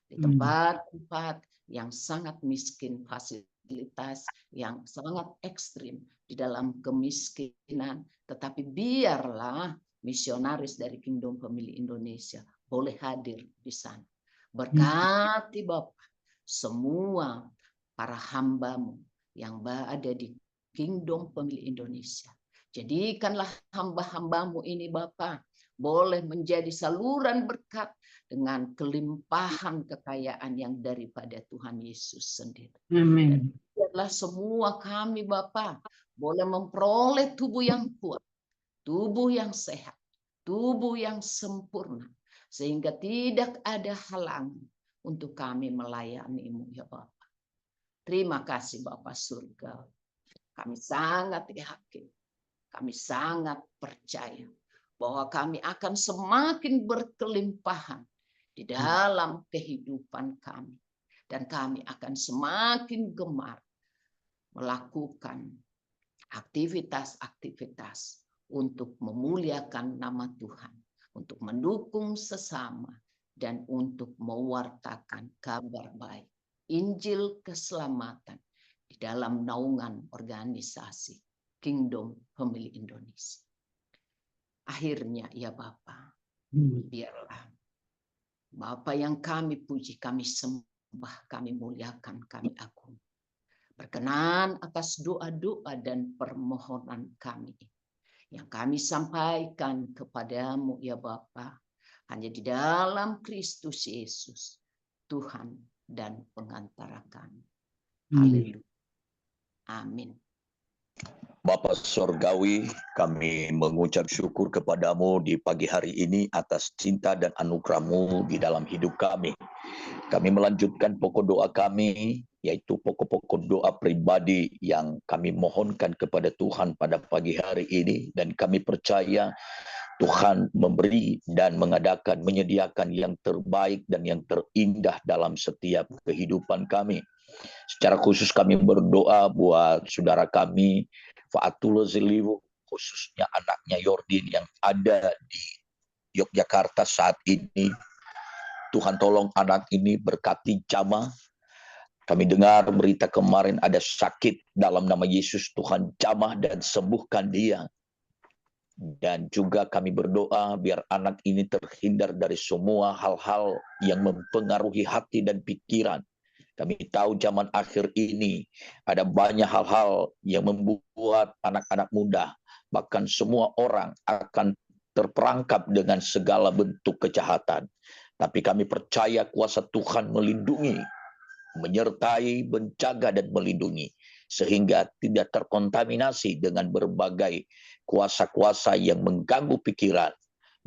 di tempat-tempat yang sangat miskin, fasilitas yang sangat ekstrim di dalam kemiskinan. Tetapi biarlah misionaris dari Kingdom Pemilih Indonesia boleh hadir di sana. Berkati Bapak semua para hamba-Mu yang ada di Kingdom Pemilih Indonesia. Jadikanlah hamba-hamba-Mu ini Bapa boleh menjadi saluran berkat dengan kelimpahan kekayaan yang daripada Tuhan Yesus sendiri. Amin. Biarlah semua kami Bapa boleh memperoleh tubuh yang kuat, tubuh yang sehat, tubuh yang sempurna, sehingga tidak ada halangan untuk kami melayani-Mu ya Bapa. Terima kasih Bapa Surga. Kami sangat yakin, kami sangat percaya bahwa kami akan semakin berkelimpahan di dalam kehidupan kami. Dan kami akan semakin gemar melakukan aktivitas-aktivitas untuk memuliakan nama Tuhan, untuk mendukung sesama, dan untuk mewartakan kabar baik, Injil keselamatan di dalam naungan organisasi Kingdom Pemilih Indonesia. Akhirnya ya Bapa, biarlah Bapa yang kami puji, kami sembah, kami muliakan, kami agung, berkenan atas doa-doa dan permohonan kami yang kami sampaikan kepadamu ya Bapa, hanya di dalam Kristus Yesus, Tuhan dan pengantara kami. Haleluya. Amin. Bapa Sorgawi, kami mengucap syukur kepadamu di pagi hari ini atas cinta dan anugerah-Mu di dalam hidup kami. Kami melanjutkan pokok doa kami, yaitu pokok-pokok doa pribadi yang kami mohonkan kepada Tuhan pada pagi hari ini. Dan kami percaya Tuhan memberi dan mengadakan, menyediakan yang terbaik dan yang terindah dalam setiap kehidupan kami. Secara khusus kami berdoa buat saudara kami, Faatullah Ziliwu, khususnya anaknya Yordin yang ada di Yogyakarta saat ini. Tuhan tolong anak ini, berkati jamaah. Kami dengar berita kemarin ada sakit, dalam nama Yesus Tuhan jamah dan sembuhkan dia. Dan juga kami berdoa biar anak ini terhindar dari semua hal-hal yang mempengaruhi hati dan pikiran. Kami tahu zaman akhir ini ada banyak hal-hal yang membuat anak-anak muda, bahkan semua orang akan terperangkap dengan segala bentuk kejahatan. Tapi kami percaya kuasa Tuhan melindungi, menyertai, menjaga dan melindungi, sehingga tidak terkontaminasi dengan berbagai kuasa-kuasa yang mengganggu pikiran,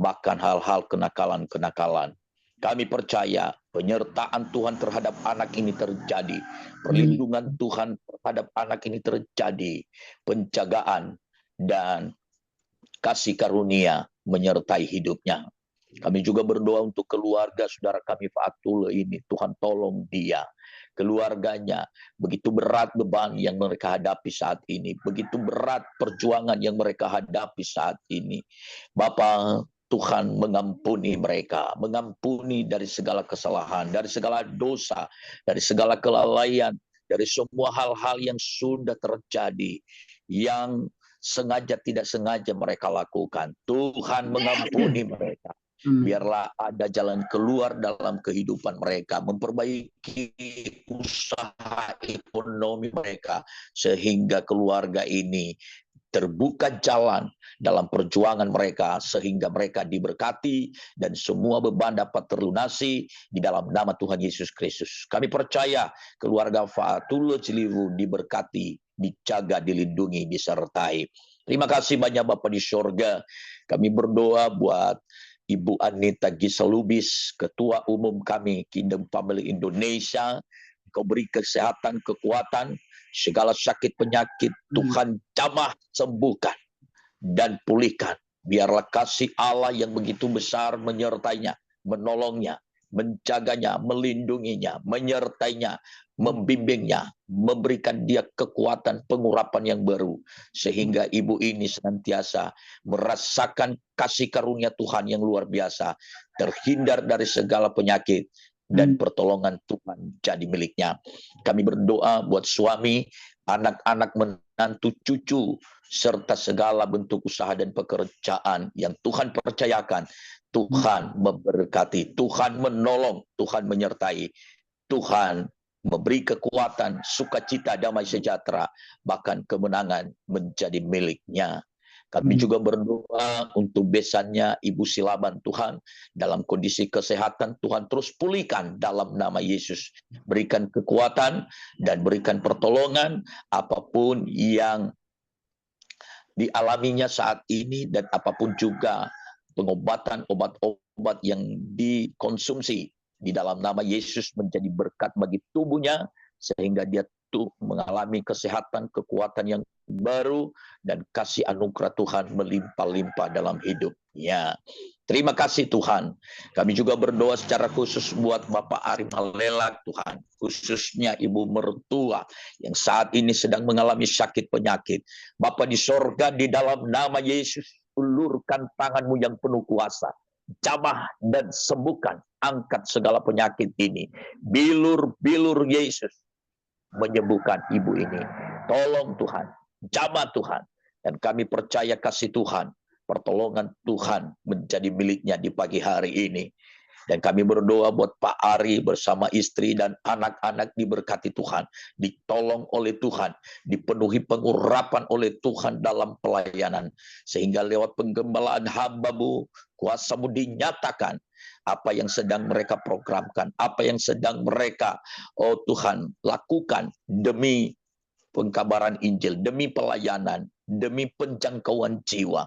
bahkan hal-hal kenakalan-kenakalan. Kami percaya penyertaan Tuhan terhadap anak ini terjadi, perlindungan Tuhan terhadap anak ini terjadi, penjagaan dan kasih karunia menyertai hidupnya. Kami juga berdoa untuk keluarga saudara kami Faatullah ini, Tuhan tolong dia, keluarganya. Begitu berat beban yang mereka hadapi saat ini, begitu berat perjuangan yang mereka hadapi saat ini. Bapa, Tuhan mengampuni mereka, mengampuni dari segala kesalahan, dari segala dosa, dari segala kelalaian, dari semua hal-hal yang sudah terjadi, yang sengaja tidak sengaja mereka lakukan. Tuhan mengampuni mereka. Biarlah ada jalan keluar dalam kehidupan mereka, memperbaiki usaha ekonomi mereka, sehingga keluarga ini terbuka jalan dalam perjuangan mereka, sehingga mereka diberkati dan semua beban dapat terlunasi di dalam nama Tuhan Yesus Kristus. Kami percaya keluarga Faatullah Ciliwu diberkati, dijaga, dilindungi, disertai. Terima kasih banyak Bapa di surga. Kami berdoa buat Ibu Anita Gisalubis, Ketua Umum kami Kingdom Family Indonesia. Kau beri kesehatan, kekuatan, segala sakit penyakit Tuhan jamah sembuhkan dan pulihkan. Biarlah kasih Allah yang begitu besar menyertainya, menolongnya, menjaganya, melindunginya, menyertainya, membimbingnya, memberikan dia kekuatan pengurapan yang baru, sehingga ibu ini senantiasa merasakan kasih karunia Tuhan yang luar biasa, terhindar dari segala penyakit, dan pertolongan Tuhan jadi miliknya. Kami berdoa buat suami, anak-anak, menantu, cucu, serta segala bentuk usaha dan pekerjaan yang Tuhan percayakan. Tuhan memberkati, Tuhan menolong, Tuhan menyertai, Tuhan memberi kekuatan, sukacita, damai sejahtera, bahkan kemenangan menjadi miliknya. Kami juga berdoa untuk besannya Ibu Silaban, Tuhan dalam kondisi kesehatan, Tuhan terus pulihkan dalam nama Yesus. Berikan kekuatan dan berikan pertolongan apapun yang dialaminya saat ini, dan apapun juga pengobatan, obat-obat yang dikonsumsi di dalam nama Yesus menjadi berkat bagi tubuhnya, sehingga dia tuh mengalami kesehatan, kekuatan yang baru, dan kasih anugerah Tuhan melimpah-limpah dalam hidupnya. Terima kasih Tuhan. Kami juga berdoa secara khusus buat Bapak Ari Malelak, Tuhan, khususnya Ibu mertua yang saat ini sedang mengalami sakit penyakit. Bapa di sorga, di dalam nama Yesus, ulurkan tanganmu yang penuh kuasa, jamah dan sembuhkan, angkat segala penyakit ini. Bilur-bilur Yesus menyembuhkan ibu ini. Tolong Tuhan, jamah Tuhan, dan kami percaya kasih Tuhan, pertolongan Tuhan menjadi miliknya di pagi hari ini. Dan kami berdoa buat Pak Ari bersama istri dan anak-anak diberkati Tuhan, ditolong oleh Tuhan, dipenuhi pengurapan oleh Tuhan dalam pelayanan, sehingga lewat penggembalaan hamba-Mu, kuasa-Mu dinyatakan. Apa yang sedang mereka programkan, apa yang sedang mereka, oh Tuhan, lakukan demi pengkabaran Injil, demi pelayanan, demi penjangkauan jiwa.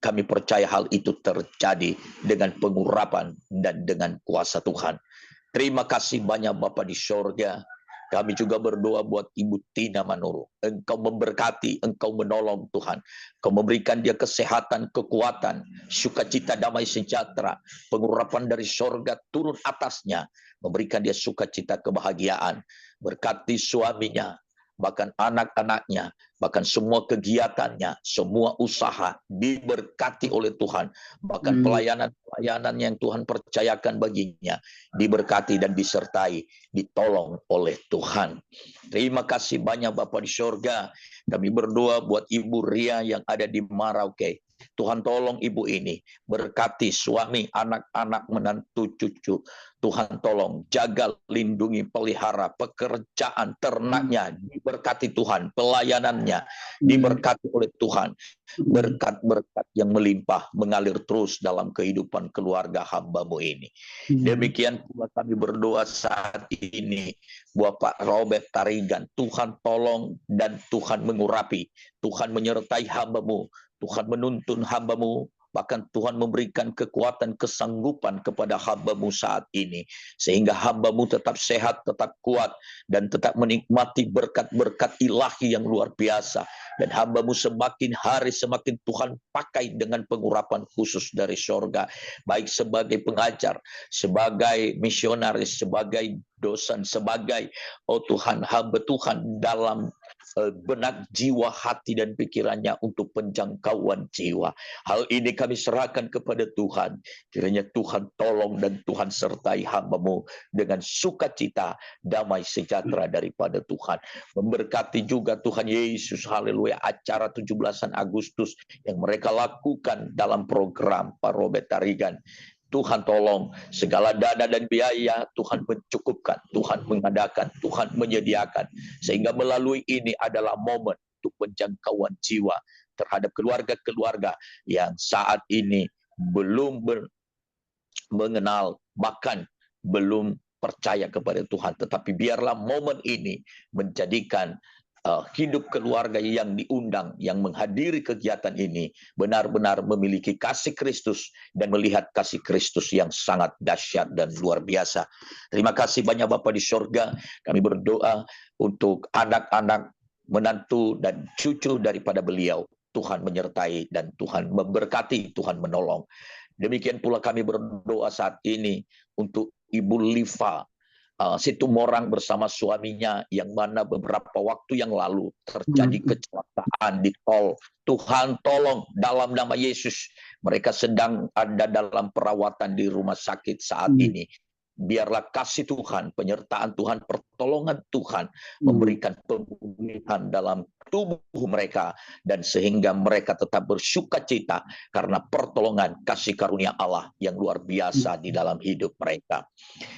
Kami percaya hal itu terjadi dengan pengurapan dan dengan kuasa Tuhan. Terima kasih banyak Bapa di sorga. Kami juga berdoa buat Ibu Tina Manuru. Engkau memberkati, Engkau menolong Tuhan. Engkau memberikan dia kesehatan, kekuatan, sukacita, damai sejahtera. Pengurapan dari sorga turun atasnya. Memberikan dia sukacita, kebahagiaan. Berkati suaminya, bahkan anak-anaknya, bahkan semua kegiatannya, semua usaha diberkati oleh Tuhan. Bahkan pelayanan-pelayanan yang Tuhan percayakan baginya diberkati dan disertai, ditolong oleh Tuhan. Terima kasih banyak Bapa di sorga. Kami berdoa buat Ibu Ria yang ada di Merauke. Tuhan tolong ibu ini, berkati suami, anak-anak, menantu, cucu. Tuhan tolong, jaga, lindungi, pelihara, pekerjaan ternaknya, diberkati Tuhan, pelayanannya, diberkati oleh Tuhan. Berkat-berkat yang melimpah mengalir terus dalam kehidupan keluarga hamba-Mu ini. Demikian pula kami berdoa saat ini buat Pak Robert Tarigan. Tuhan tolong dan Tuhan mengurapi, Tuhan menyertai hamba-Mu, Tuhan menuntun hamba-Mu, bahkan Tuhan memberikan kekuatan, kesanggupan kepada hamba-Mu saat ini, sehingga hamba-Mu tetap sehat, tetap kuat, dan tetap menikmati berkat-berkat ilahi yang luar biasa. Dan hamba-Mu semakin hari semakin Tuhan pakai dengan pengurapan khusus dari sorga, baik sebagai pengajar, sebagai misionaris, sebagai dosen, sebagai Tuhan, hamba Tuhan dalam benak jiwa, hati, dan pikirannya untuk penjangkauan jiwa. Hal ini kami serahkan kepada Tuhan. Kiranya Tuhan tolong dan Tuhan sertai hamba-Mu dengan sukacita, damai sejahtera daripada Tuhan. Memberkati juga Tuhan Yesus, haleluya, acara 17 Agustus yang mereka lakukan dalam program Pak Robert Tarigan. Tuhan tolong segala dana dan biaya Tuhan mencukupkan, Tuhan mengadakan, Tuhan menyediakan, sehingga melalui ini adalah momen untuk penjangkauan jiwa terhadap keluarga-keluarga yang saat ini belum mengenal, bahkan belum percaya kepada Tuhan. Tetapi biarlah momen ini menjadikan hidup keluarga yang diundang, yang menghadiri kegiatan ini, benar-benar memiliki kasih Kristus dan melihat kasih Kristus yang sangat dahsyat dan luar biasa. Terima kasih banyak Bapa di surga. Kami berdoa untuk anak-anak, menantu dan cucu daripada beliau. Tuhan menyertai dan Tuhan memberkati, Tuhan menolong. Demikian pula kami berdoa saat ini untuk Ibu Liva Situmorang bersama suaminya, yang mana beberapa waktu yang lalu terjadi kecelakaan di tol. Tuhan tolong dalam nama Yesus. Mereka sedang ada dalam perawatan di rumah sakit saat ini. Biarlah kasih Tuhan, penyertaan Tuhan, pertolongan Tuhan memberikan pemulihan dalam tubuh mereka, dan sehingga mereka tetap bersukacita karena pertolongan kasih karunia Allah yang luar biasa di dalam hidup mereka.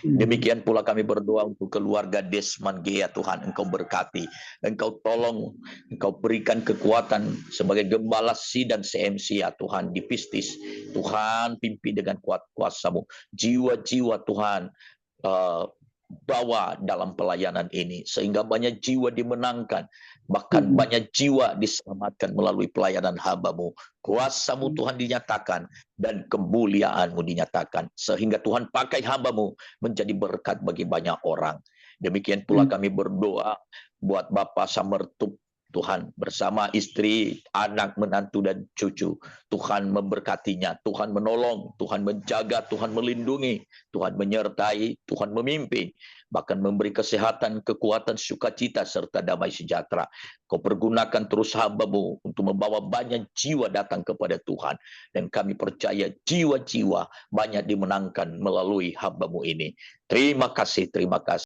Demikian pula kami berdoa untuk keluarga Desmond Gea. Tuhan, Engkau berkati, Engkau tolong, Engkau berikan kekuatan sebagai gembala C dan CMC ya Tuhan di Pistis. Tuhan pimpin dengan kuat kuasa-Mu. Jiwa-jiwa Tuhan bawa dalam pelayanan ini, sehingga banyak jiwa dimenangkan, bahkan banyak jiwa diselamatkan melalui pelayanan hamba-Mu. Kuasa-Mu Tuhan dinyatakan dan kemuliaan-Mu dinyatakan, sehingga Tuhan pakai hamba-Mu menjadi berkat bagi banyak orang. Demikian pula kami berdoa buat Bapak Samertup, Tuhan bersama istri, anak, menantu, dan cucu. Tuhan memberkatinya, Tuhan menolong, Tuhan menjaga, Tuhan melindungi, Tuhan menyertai, Tuhan memimpin, bahkan memberi kesehatan, kekuatan, sukacita, serta damai sejahtera. Kau pergunakan terus hamba-Mu untuk membawa banyak jiwa datang kepada Tuhan. Dan kami percaya jiwa-jiwa banyak dimenangkan melalui hamba-Mu ini. Terima kasih, terima kasih.